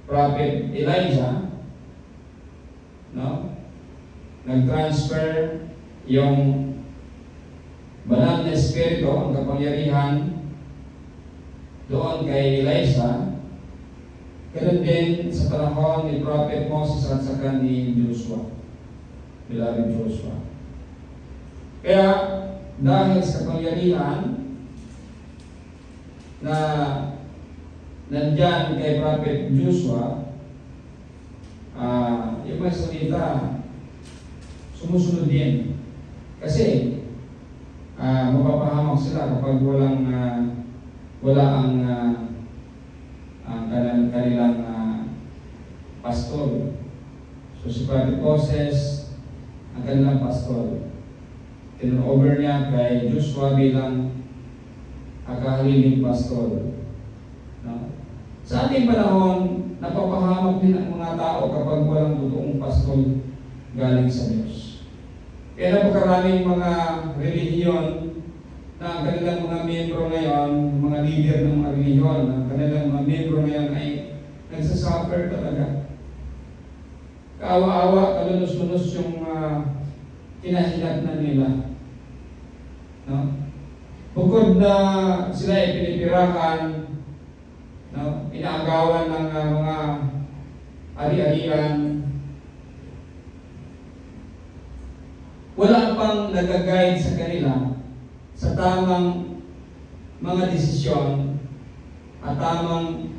Prophet Elijah, no? Nag-transfer yung banal na Espiritu, ang kapangyarihan doon kay Elijah. Ganun din sa panahon ni Prophet Moses at saka ni Joshua, beloved Joshua. Kaya dahil sa kapangyarihan na nandyan kay Prophet Joshua, yung mga salita sumusunod din. Kasi mapapahamak sila kapag wala ang kanilang pastor. So si Prophet Moses ang kanilang pastor. Turnover niya kay Joshua bilang kahaliling pastor. No? Sa ating panahon, napapahamak din ang mga tao kapag walang totoong pastor galing sa Diyos. Kaya napakaraming mga relihiyon na ang kanilang mga miyembro ngayon, mga leader ng mga relihiyon, ang kanilang mga miyembro ngayon ay nagsasuffer talaga. Kaawa-awa, kalunos-lunos yung kinahinatnan nila. No? Bukod na sila ay pinipirahan, no? Inaagawan ng mga ari-arian, wala pang nag-guide sa kanila sa tamang mga desisyon at tamang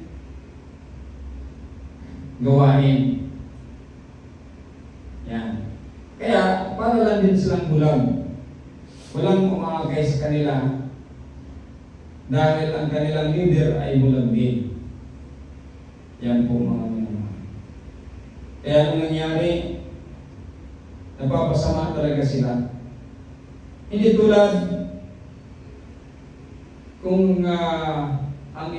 gawain. Yan. Kaya, para lang din silang bulag. Walang umaagay sa kanila dahil ang kanilang leader ay bulag din. Yan po mga minamahal. Kaya anong nangyari? Napapasama talaga sila. Hindi tulad kung ang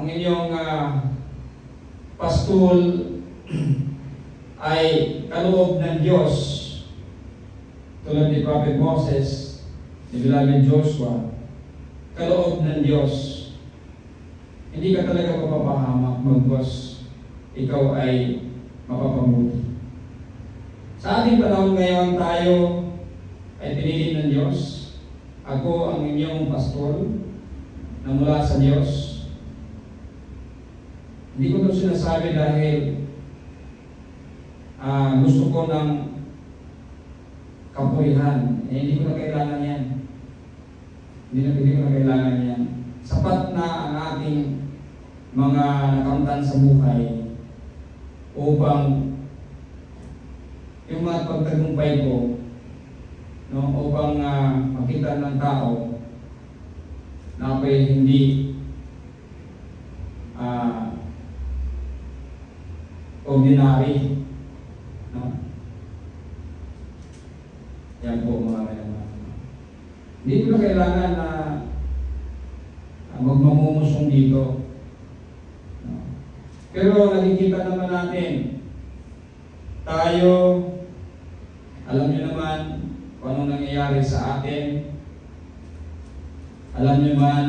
inyong pastol ay kaloob ng Diyos, tulad ni Prophet Moses, ni beloved Joshua, kaloob ng Diyos. Hindi ka talaga mapapahamak magwas ikaw ay mapapabuti. Sa ating panahon ngayon, tayo ay pinili ng Diyos. Ako ang inyong pastor na mula sa Diyos. Hindi ko ito sinasabi dahil gusto ko ng kapurihan. Hindi ko na kailangan yan. Hindi ko na kailangan yan. Sapat na ang ating mga nakamtan sa buhay upang yung mga pagtagumpay ko, no, upang makita ng tao na ako'y hindi ordinary, no? Yan po mga kailangan. Hindi ko na kailangan na magmamumusong dito. No? Pero nakikita naman natin, tayo, alam niyo naman, kung anong nangyayari sa atin. Alam niyo man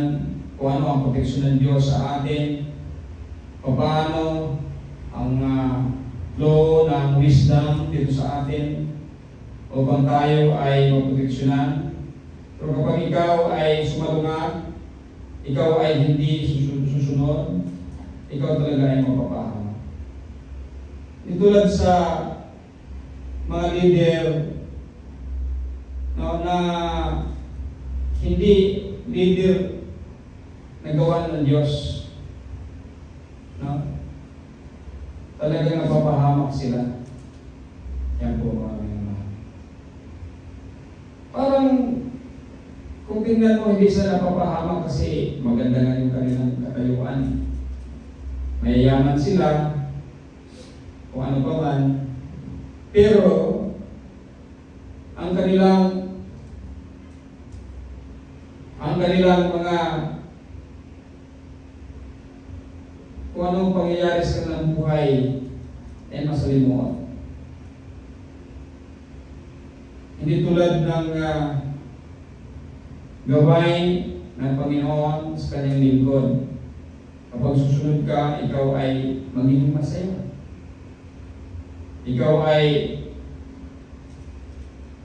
kung ano ang proteksyon ng Diyos sa atin, paano ang law ng wisdom dito sa atin upang tayo ay maproteksyonan. Pero kapag ikaw ay sumalungat, ikaw ay hindi susunod, ikaw talaga ay mapapahamak. Tulad sa mga leader na hindi leader na gawa ng Diyos, talagang napapahamak sila. Yan po mga minamahal. Parang kung tingnan mo, hindi sila napapahamak kasi maganda nga yung kanilang katayuan. Mayayaman sila, kung ano pa man. Pero, ang kanilang mga kung anong pangyayari sa kanilang buhay ay masalimuot. Hindi tulad ng gawain ng Panginoon sa kanyang lingkod. Kapag susunod ka, ikaw ay magiging masaya. Ikaw ay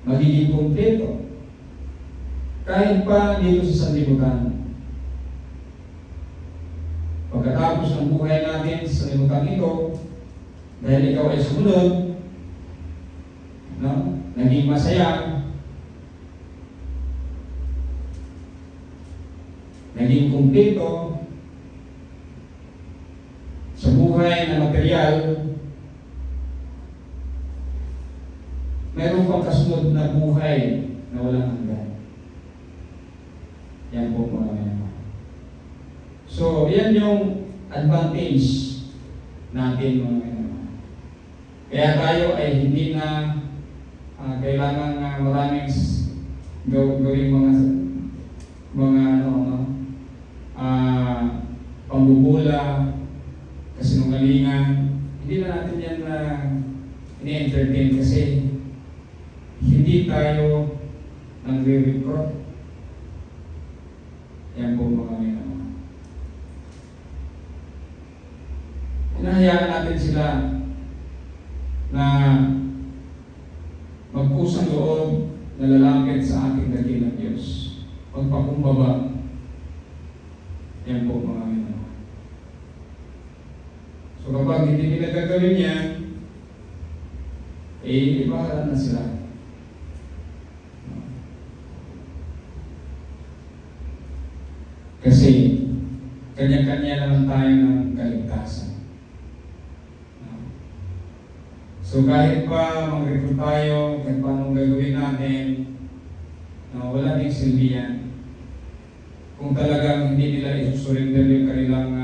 magiging kumpleto. Kahit pa dito sa sanlibutan. Pagkatapos ng buhay natin sa sanlibutan ito, dahil ikaw ay sumunod, naging masaya, naging kumpleto sa buhay na material, meron pang kasunod na buhay na walang hanggan. Yan po mga naman. So, yan yung advantage natin mga naman. Kaya tayo ay hindi na kailangan maraming gawing mga pambubula, kasinungalingan. Hindi na natin yan na ini-entertain kasi hindi tayo nagre-recruit. Yan po mga naman. Hinahayaan natin sila na magkusang loob na lalapit sa ating dakilang Diyos. Pagpakumbaba. Yan po mga naman. So kapag hindi nila gagawin yan, ibahala na sila. Kasi kanya-kanya naman tayo ng kaligtasan. So kahit pa mag-recruit tayo, kahit pa anong gagawin natin, wala ding silbi yan. Kung talagang hindi nila isusurrender yung kanilang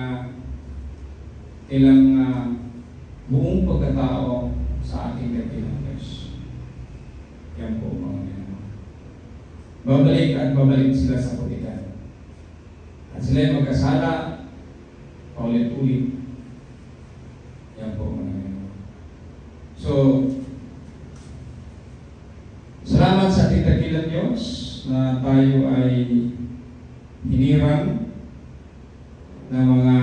buong pagkatao sa ating dakilang Diyos. Yan po mga naman. Babalik at babalik sila sa putikan. At sila ay magkasala, paulit-ulit. Yan po mga naman. So, salamat sa ating dakilang Diyos na tayo ay hinirang ng mga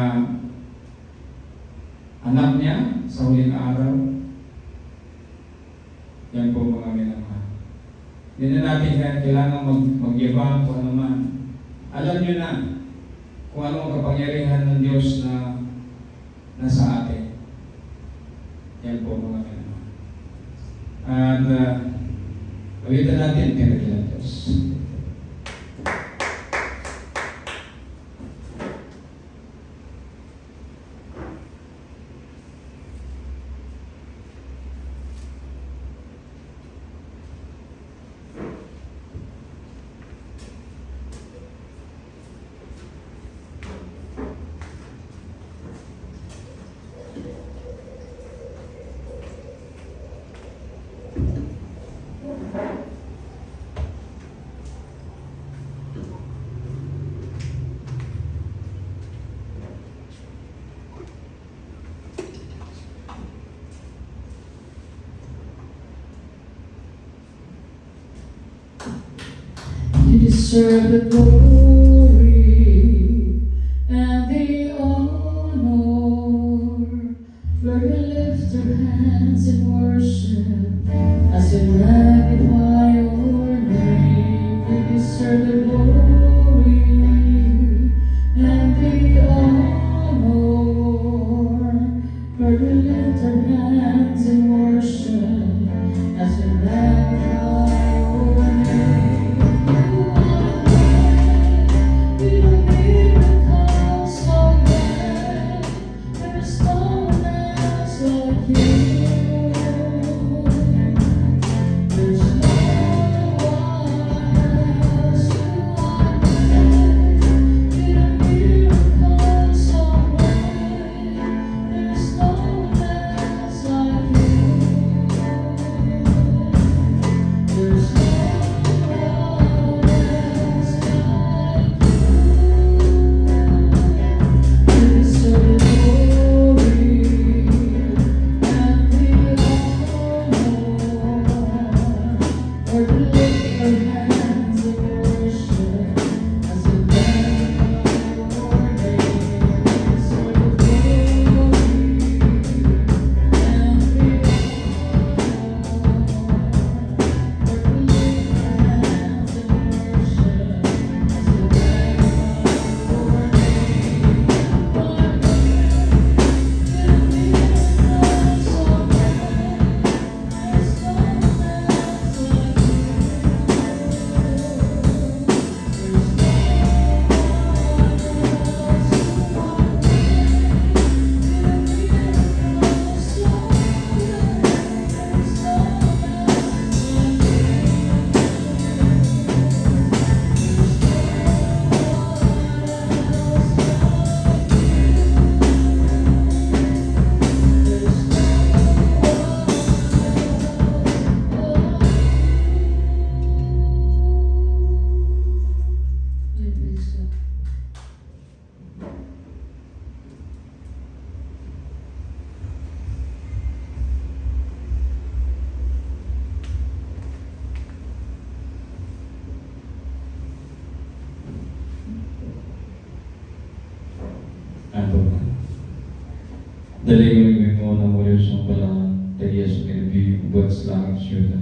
anak niya sa huling araw. Yan po mga minamahal. Hindi na natin kailangan magyabang kung ano man. Alam niyo na kung ano ang kapangyarihan ng Diyos na nasa atin. Yan po mga minamahal. At ulitin natin ang kinakilang Diyos. deserve the glory and the honor. Lord, we lift our hands in worship as we magnify your name. We deserve the glory and the honor. Lord, we lift our hands in worship as we magnify your name. You are miracles so great. There is no one else like you. There's no one else. You are miracles so great. There is no one else like you. There's no one else like you. You deserve the glory and the honor. Lord, we lift our hands in worship as we magnify your name. You deserve the glory and the Daling mo na muli sa palangan, Terias ng Pilipi, buat sa langit siyuda.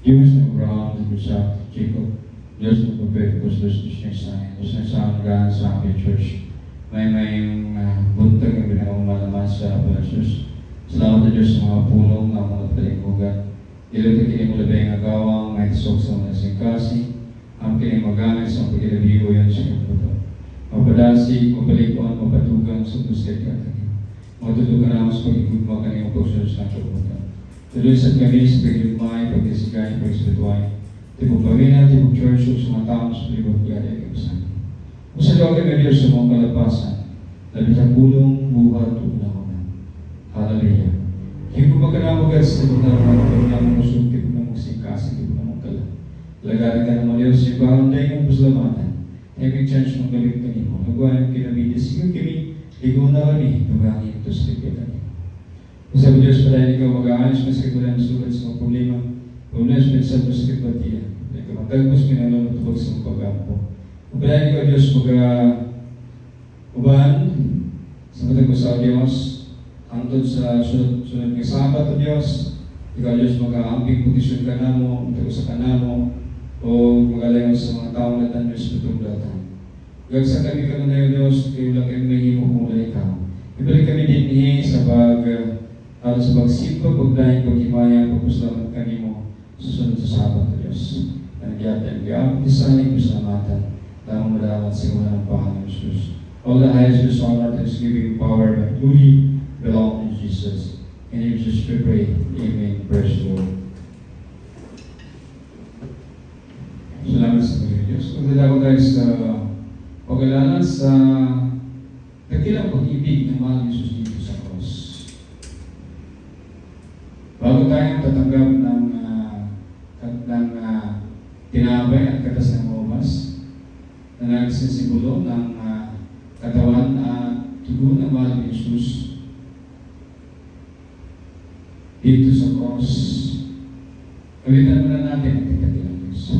Diyos ng Abraham, ng Isaac, Jacob, Diyos ng Propheticus, Diyos ng Sain, Diyos ng Sanggaan sa aming church. May buntag ang pinamamalaman sa Palasus. Salamat na Diyos sa mga pulong ng mga talingkugan. Ilutin kini mo labay ang agawang, may tisok sa mga singkasi, ang kini magamit sa pagkilabigo yan sa iyong puto. Mapadasi, mapalikuan, mapatugang, sutusay ka. Matutukan naman sa pag-igugma kaniyong pagsunod sa kabutan. Tuloy sa kami sa pag-igugmay, pag-isigay, pag-isbituay. Tipong pamina, tipong church, sa mga taong sa libot gaya ng isa. Kung sa doon kami Diyos sa mga kalapasan, labi sa pulong, buhat, tulang ko na. Hallelujah. Hindi ko magkanamagad sa libot na mga naman musog, tipong na magsingkasing, tipong na magkala. Lagarin ka naman Diyos, yung bahang day ng pasalamatan. Every chance mong galing kanimo. Nagwa yung kinabidya, sige kami, ikaw na kami, nagangin ito sa likitan niyo. Kung sabi Diyos pa dahil ikaw mag-aanis mo sa kikulang sulat sa mga problema, problema sa pinsan mo sa kipatiya, ikaw magtagpos minalaw na tubag sa mga pag-ampo. Kung dahil ikaw Diyos mag-uban, sa matagpos sa Diyos, hangtod sa sunod ng sabat o Diyos, ikaw Diyos mag-aamping putisyon ka na mo, matagpos sa kanamo, o mag-alayon sa mga taong natan Diyos itong datan. Gagsa kami ka na yun Diyos, kayo lang kami mahimo kung wala ikaw. Ibalik kami din sa sa pagsimpa, pagdahin, paghimaya, pagpuslaman kami mo sa sunod sa sabat na Diyos. Nangyatan, gawin, isaling, pasalamatan, tamang malamat sa iwan ng Panginoon Jesus. All the highest is honor, thanksgiving, power, and glory belong to Jesus. In Jesus we pray. Amen. Praise the Lord. Salamat sa mga Diyos. Kung dalawa tayo sa pag-alalan sa dakilang pag-ibig ng mahal ni Jesus dito sa cross. Bago tayo tatanggap ng tinapay at katas ng omas na nagsisimbolo ng katawan at tugon ng mahal ni Jesus dito sa cross, kawitan muna natin ang dakilang Diyos.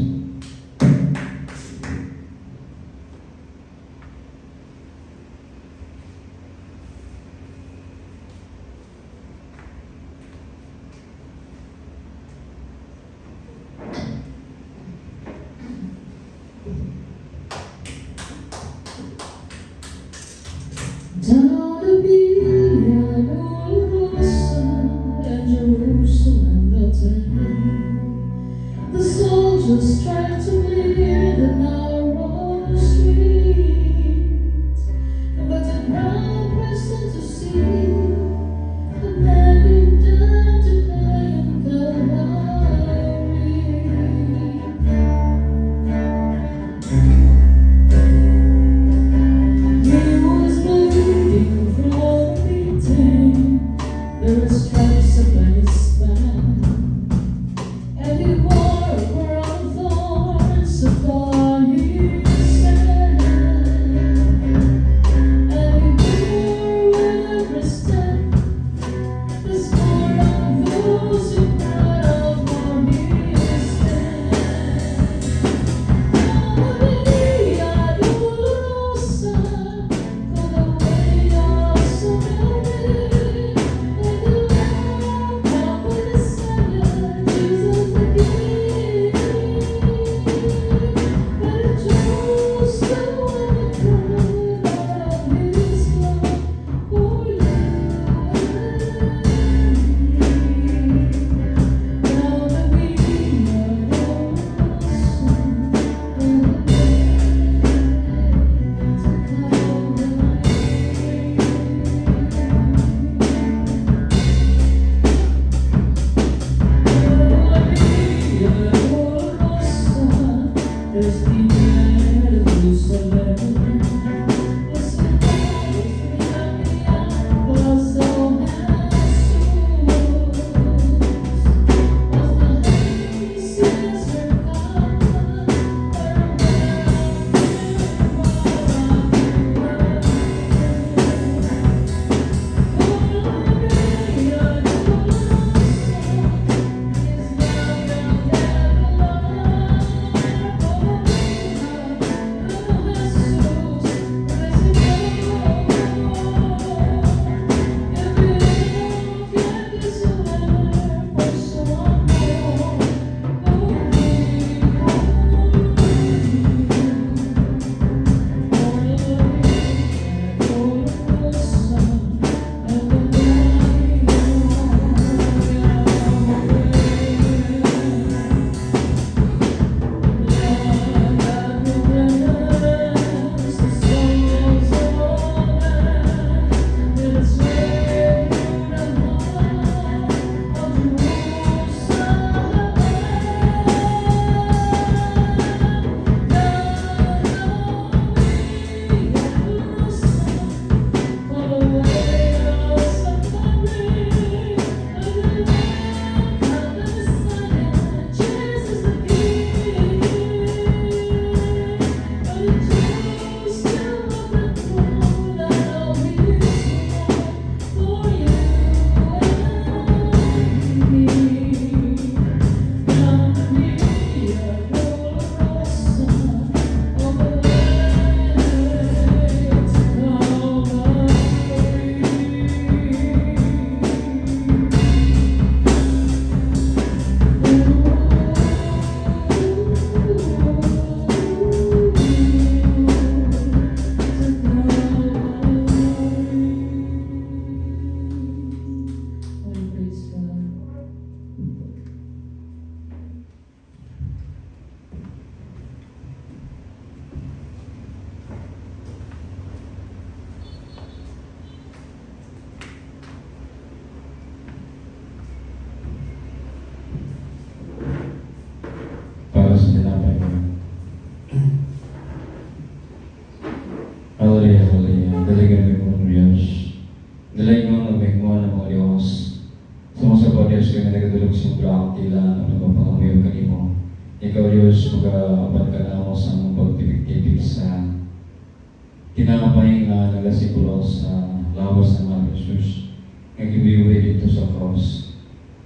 tinapay nga nagasipulo sa lawas ng mga Jesus nga gibiway dito sa cross.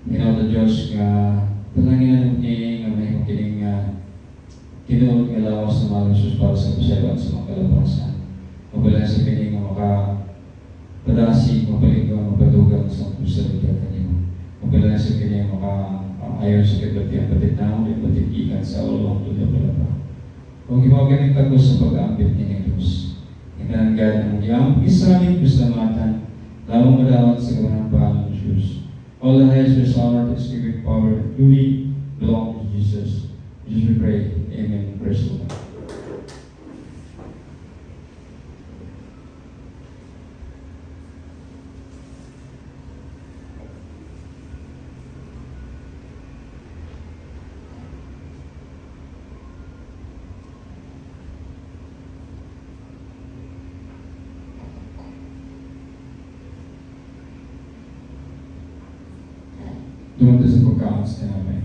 Ginawa ng Diyos nga pananginan niya nga may kining tinuod nga lawas ng mga Jesus para sa pasayloan sa mga kalabasan. Mabalan sa kining nga padasi, mapaligaw, mapadugang sa pusalidya kanimo. Mabalan sa kining ayon sa kibatian batit na yung batit ikan sa ulo ang tuloy palapa. Kung gimawagan ng tagos sa pag-aambit ni Diyos, inananggan ang iyang isaling gusamatan, lamang madawat sa kamanang pangalan ng Diyos. All the highest honor, thanksgiving, power, and glory belong to Jesus. Jesus we pray. Amen. Praise the Lord. Dumunta sa pagkakas na namin.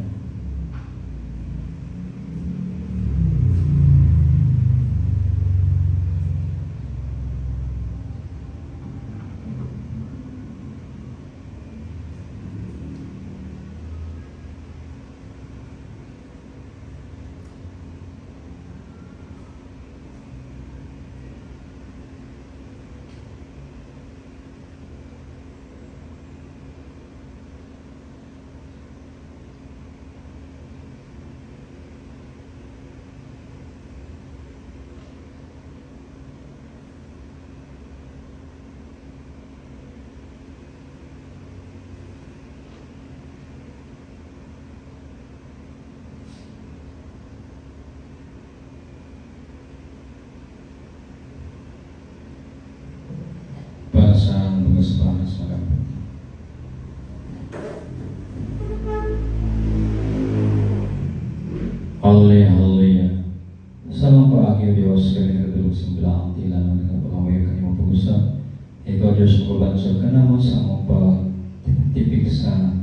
Para sa mga sabanas malapit. Hallelujah, hallelujah. Sama pa aking Diyos, kami nagdulog sa bilang tila na nagpapangaway kami mapag-usap. Ikaw Diyos, mabansag ka naman sa among pagtipik sa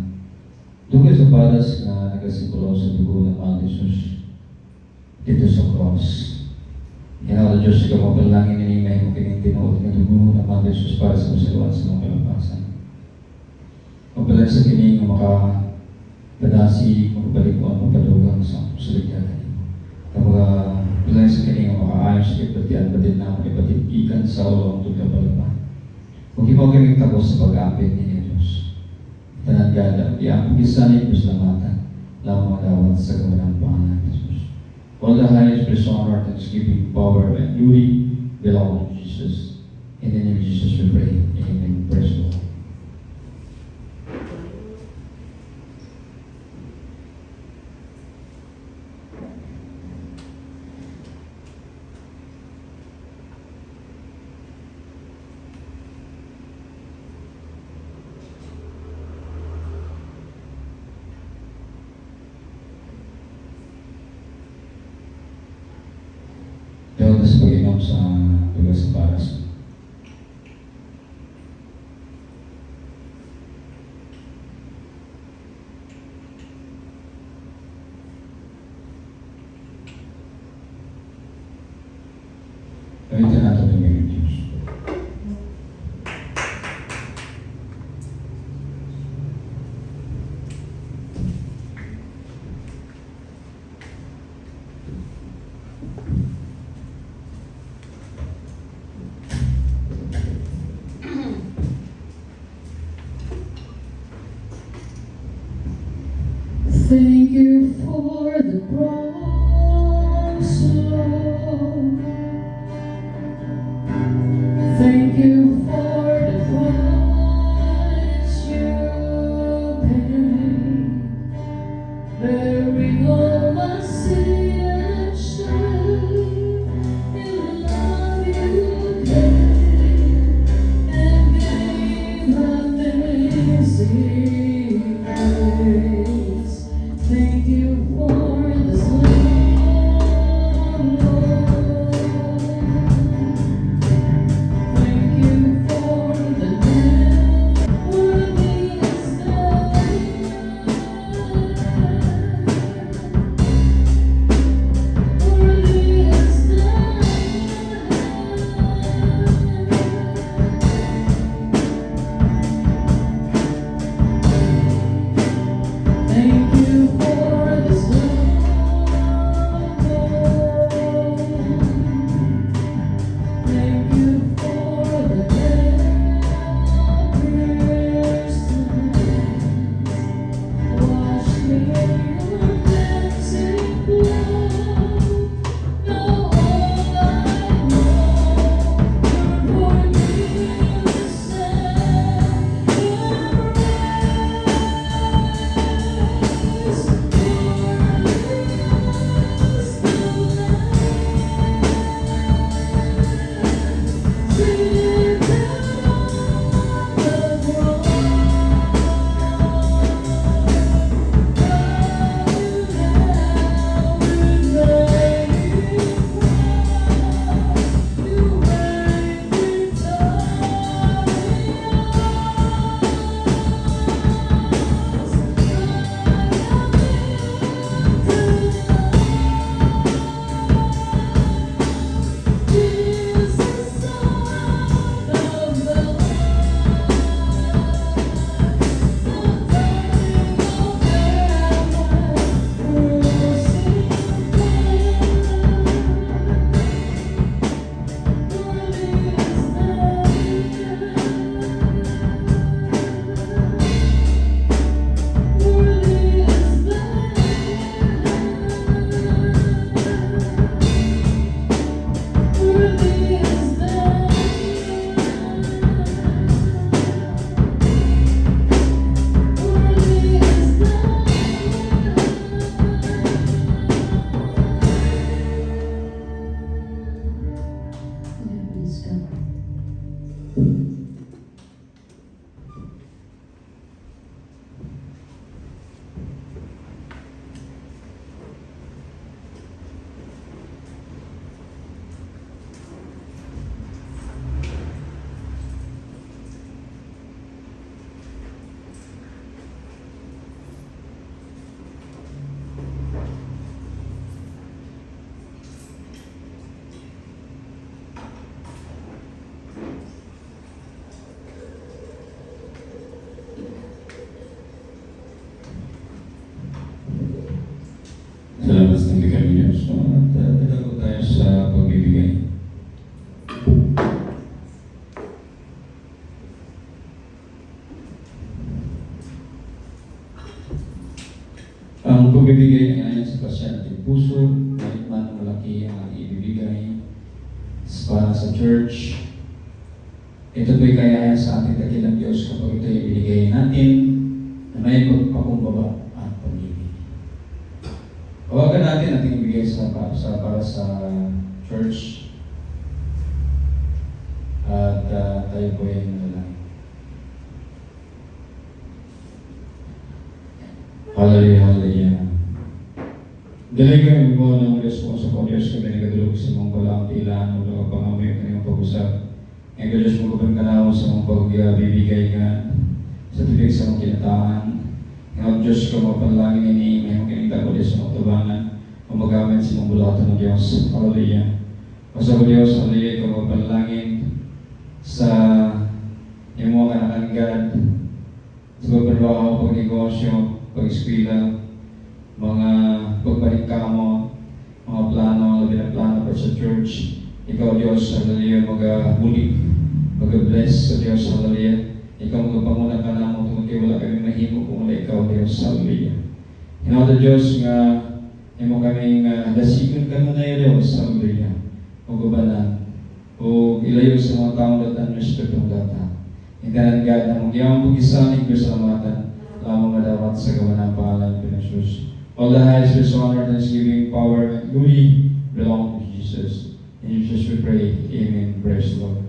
dugay sa balas na nagasipulo sa dugo ng mga Jesus dito sa cross. Ginawa Diyos, ikaw mabalangin ni may mo kining tinuod ng dugo ng mga Jesus para sa masaluan sa mga kalampasan. Mabalang sa kining makapadasi, magpabalik mo ang mapadugang sa suligyan kanimo. Kapag mabalang sa kining makaayon sa kibatian, batin na mga ibatit ikan sa ulo ang tugla palapa. Kung ikaw kaming takos sa pag-aapit ni Diyos, tanang-gada, iapag isanin Diyos lamatan, lamang madawat sa kamanang pangalan ng Jesus. All the highest praise, honor, thanksgiving, power, and glory belong to Jesus. In the name of Jesus we pray. Amen. Praise the Lord. Dahil sa pag-inom sa tugas sa paras. Gamitin natin ang mga Diyos. Thank you for the cross, Lord. Thank you for the price you paid, bearing all my sin and shame. In love you came and gave amazing grace. Thank you for this love, Lord. Thank you for Salamat sa tingin kami Diyos. At dalago tayo sa pagbibigay. Ang pagbibigay ay ayon sa pasya ating puso, kahit man malaki ang ating ibibigay para sa church. Ito po'y kaya sa ating dakilang Diyos kapag ito'y ibinigay natin na may pagpakumbaba at pag-ibig. Tawagan natin ating ibigay para sa church at tayo po ay nanalangin. Hallelujah, hallelujah. Dali kami mo ng responsa ko, Diyos, kami nagadulog sa mong palang tilaan o mga pangamay ng iyong pag-usap. Ngayon ka, Diyos, magkabang kanaw sa mong pagbibigay ka sa tulig sa mong kinataan. Ngayon, Diyos, ka mapanlangin ini, may mong kinita ko, Diyos, sa mong tabangan, o magamit sa mong bulatan ng Diyos. Hallelujah. Pasa ko, Diyos, hallelujah, ka mapanlangin sa iyong mga kanakanggad, sa pagbabaho, pagnegosyo, pag-eskwela, mga pagpanikamo, mga plano, labi na plano para sa church. Ikaw, Diyos, hallelujah, mag-bulig, mag-bless sa Diyos, hallelujah. Ikaw magpanguna ka na mo, tungkol wala kami mahimo kung wala ikaw, Diyos, hallelujah. Hinawad Diyos nga, imo kaming dasigon ka na yun, Diyos, hallelujah. O gubanan, o ilayo sa mga taong datan, Diyos, katong data. Hintanan God na magyawang pag-isanig, Diyos, salamatan, lamang madawat sa gawa ng pangalan ng Jesus. All the highest honor, thanksgiving, power, and glory belong to Jesus. In Jesus we pray. Amen. Praise the Lord.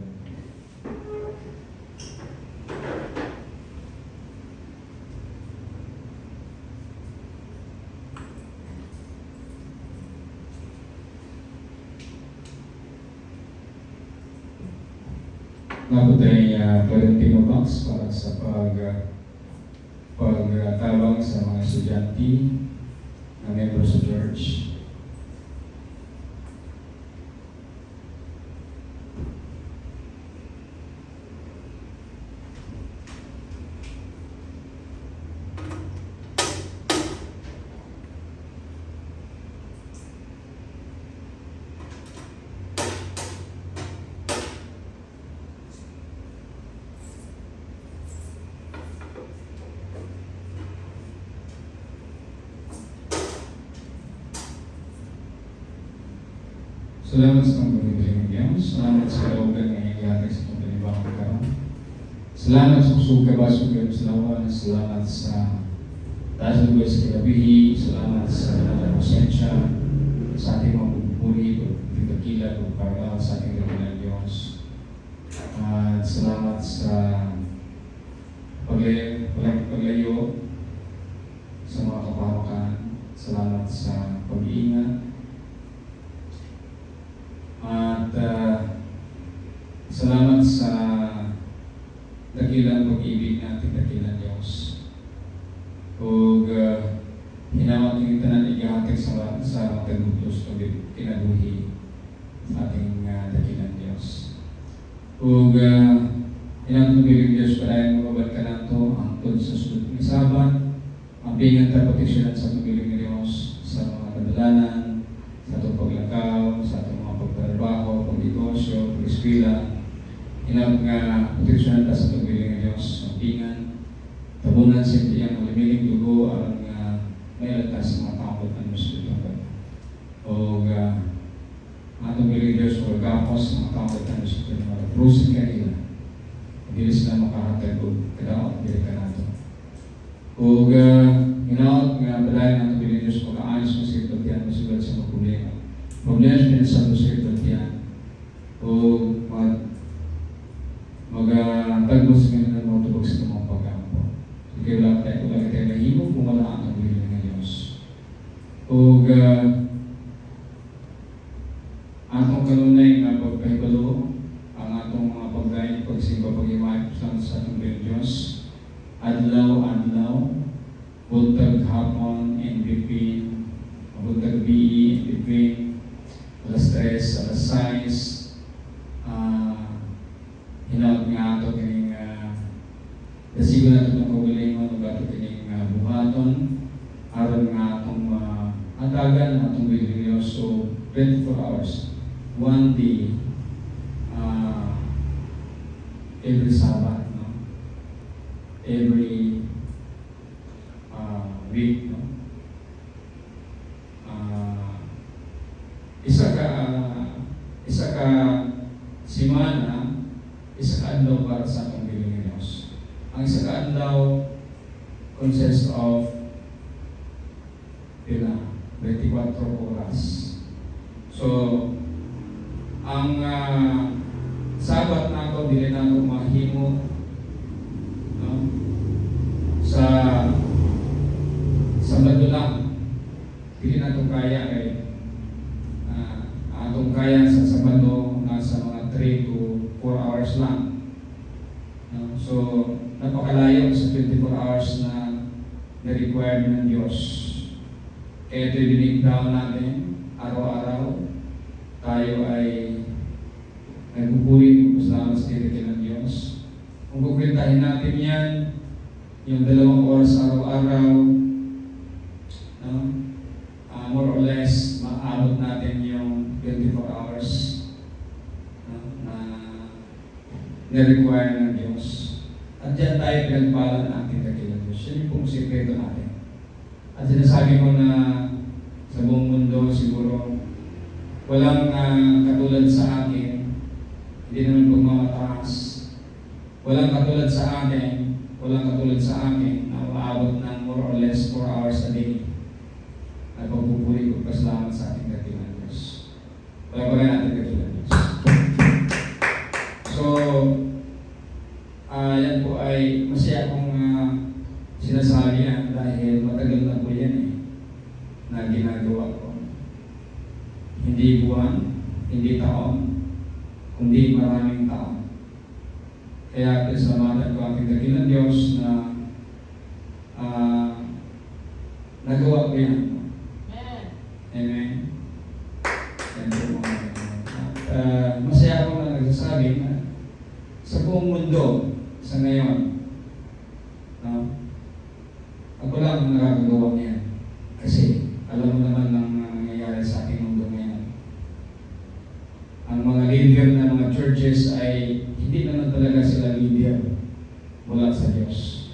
Nga po tayo Valentino Box para sa pagtabang sa mga estudyante na member sa church. Salamat sa pagbibiling ng Diyos. Salamat sa kalooban ng iyagatag sa itong panibang pagkaroon. Salamat sa kusog kabasog kayo sa lawan. Salamat sa taas ng buhay sa kinabihi. Salamat sa nalang konsensya sa ating mga pagpupuri, pagpipagkila, pagparangal sa ating dakilang Diyos. At salamat sa paglayo sa mga kaparakan. Salamat sa pag-iingat. At salamat sa dakilang pag-ibig natin, dakilang Diyos. O hinawag yung tanan igahatag sa mataguglos o kinabuhi sa ating dakilang Diyos. O hinawag yung Diyos para mababad ka na ito ang tod sa sulod ng Sabat, ang bingan ta proteksyonan sa tugiling ng Diyos sa mga kadalanan, sa itong paglakaw, sa itong mga pagtrabaho, pag-negosyo, pag-eskwela. Hinawag nga proteksyonan ta sa tugiling ng Diyos, ang bingan, tabunan sa iyang malimiling dugo, alang may alatas sa mga taong at musulman. O atong biling Diyos, o gapos sa mga taong at musulman, mag-prosin ka nila. Hindi sila makahatag o kadaot, hindi ka nato. O hinawag nga balayan atong biling Diyos, mag-aayos mo sa ito, masulat sa mga problema. Problema sa pinasal mo sa ito, o tagos nga na mo tubog sa tumang pagkampo. So kayo lang tayo mahimo kung wala ang kabuhilan ng Diyos. O atong kanunay nga pagpahibalo ang atong mga pagdayon pagsimba pag-iwait sa atong Diyos adlaw buntag hapon in between buntag BE in between alas 3 alas 6 hinaot nga ato kining dasigo na itong kaugalingon ug ato kining buhaton aron nga atong andagan atong Diyos. So 24 hours one day every Sabbath, no? Every week, no? Isa ka simana, isa ka adlaw para sa atong biling Diyos. Ang isa ka adlaw consists of 24 oras. So, ang Sabat nato dili nato mahimo, no? Sa Sabado lang dili nato kaya kay atong kaya sa Sabado nasa mga 3 to 4 hours lang, no? So napakalayo sa 24 hours na required ng Diyos. Kaya ito dinigdaw natin araw-araw tayo ay nagpupuri salamat sa titikin ng Diyos. Kung kukwentahin natin yan, yung 2 oras araw-araw, no? More or less, maabot natin yung 24 hours, no? Na require ng Diyos. At dyan tayo pinagpalan ng ating dakilang Diyos. Yan yung pong sikreto natin. At sinasabi ko na sa buong mundo siguro, walang katulad sa akin. Hindi naman pagmamataas. Walang katulad sa akin na maabot ng more or less 4 hours a day na pagpupuri ko pasalamat sa ating dakilang Diyos. Palapagan natin dakilang Diyos. So, yan po ay masaya akong sinasabi yan dahil matagal na po yan na ginagawa ko. Hindi buwan, hindi taon, kundi maraming taon. Kaya pasalamatan ko ating dakilang Diyos na nagawa ko yan. Amen. Yan po mga masaya ako na nagsasabi na sa buong mundo sa ngayon, no? Ako lang ang nakakagawa niyan. Kasi alam mo naman ang nangyayari sa ating mundo ngayon. Ang mga leader ng mga churches ay hindi naman talaga sila leader mula sa Diyos.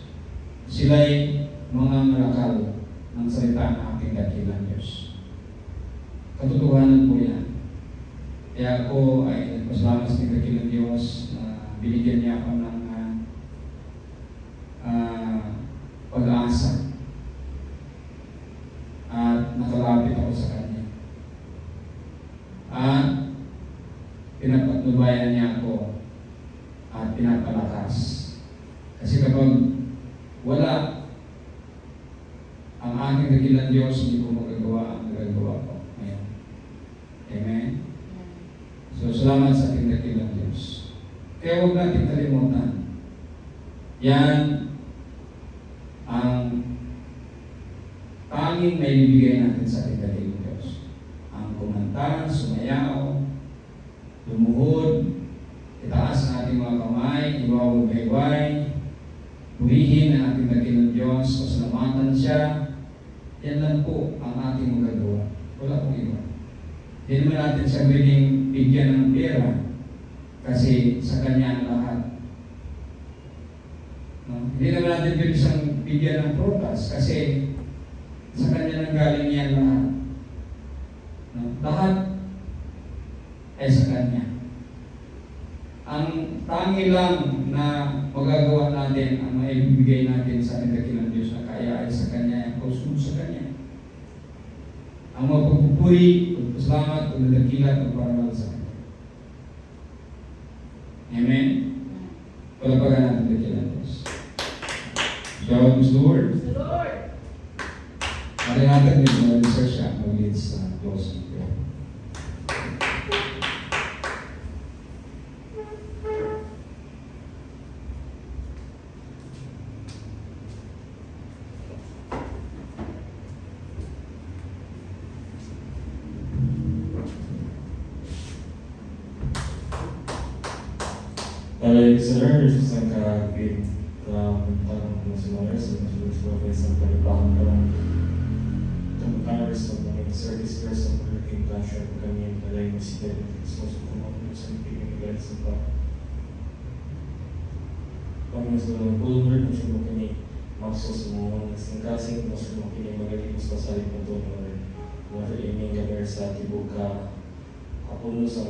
Sila'y mga marakal ng salita ng ating dakilang Diyos. Katotohanan po yan. Kaya ako ay nagpasalamat sa ating dakilang Diyos na binigyan niya ako ng pag-asa at nakalapit ako sa Kanya. At pinapatnubayan niya ako at pinapalakas. Kasi kapag wala ang aking dakilang Diyos, hindi ko magagawa ang nagagawa ko ngayon. Amen? So, salamat sa ating dakilang Diyos. Kaya huwag natin kalimutan. Yan ang tanging na ibibigay natin sa ating dakilang Diyos. Ang kumanta, sumayaw, lumuhod, itaas ang ating mga kamay, iwawabayway, purihin ang ating dakilang Diyos, pasalamatan siya. Yan lang po ang ating magagawa. Wala pong iba. Hindi naman natin siya pwedeng bigyan ng pera kasi sa Kanya ang lahat. No? Hindi naman natin pwedeng siyang bigyan ng prutas kasi sa Kanya nang galing yan lahat. No? Lahat ay sa Kanya. Ang tangi lang na magagawa natin, ang maibibigay natin sa ating dakilang Diyos na kaya ay sa Kanya, ang kausunod sa Kanya. Ang magpupuri, pagpasalamat, pagdadakilat, pagparangal sa Kanya. Amen? Palapagan natin kay Kilanos. Shout is the word. The Lord. Marinatag din na research siya mag-lead sa closing prayer. Sir, isang ka-big parang consumer sa mga sa palipakan ko ng Congress ng mga service person ng working culture ko kami yung nalay mo si David Christmas kung kumapin sa pinagigay sa pa. Kung mas na Boulevard, mas mo kini maksos mo ng kasing mas mo kini magaling sa salit mo ito mga iming gamer sa Tibuka Apuno sa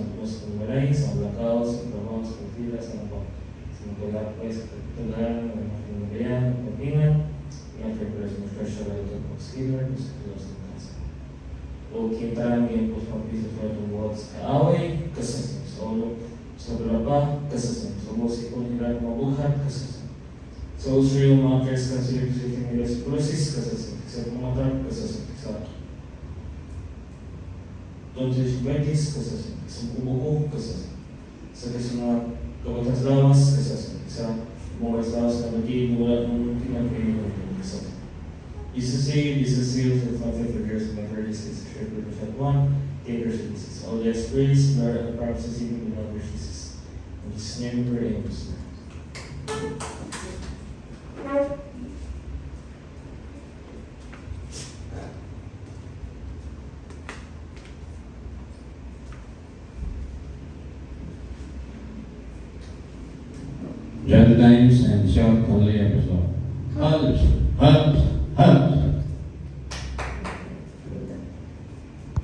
malay, sa Lakaw, sa Trabaho, sa Pila, sa Magpagapay, sa Pagtulan, sa Magpagbayan, sa Pagpingan, yan February, sa Special Ito, Pag-Skiller, sa Kilos ng Kasa. O kintahan ngayon po sa mga piso sa itong walls, kaaway, kasasin, sa ulo, sa balaba, kasasin, sa musiko nila, mabuhat, kasasin. Sa uso yung mga press consideration nila sa process, kasasin, sa pumatar, kasasin, sa Donjis Betis, kasasin, sa Kubuko, kasasin, sa mga kabatas lawas, kasasin, sa mga lawas na magiging mula ng pinag-pinag kasasin. Jesus seals the concept of years of my 36 Shepherd of that one, takers of Jesus. All the praise, Lord, and the promises even the Lord Jesus. In Jesus' name we pray, amen. John the Times and shout Hallelujah. Hallelujah.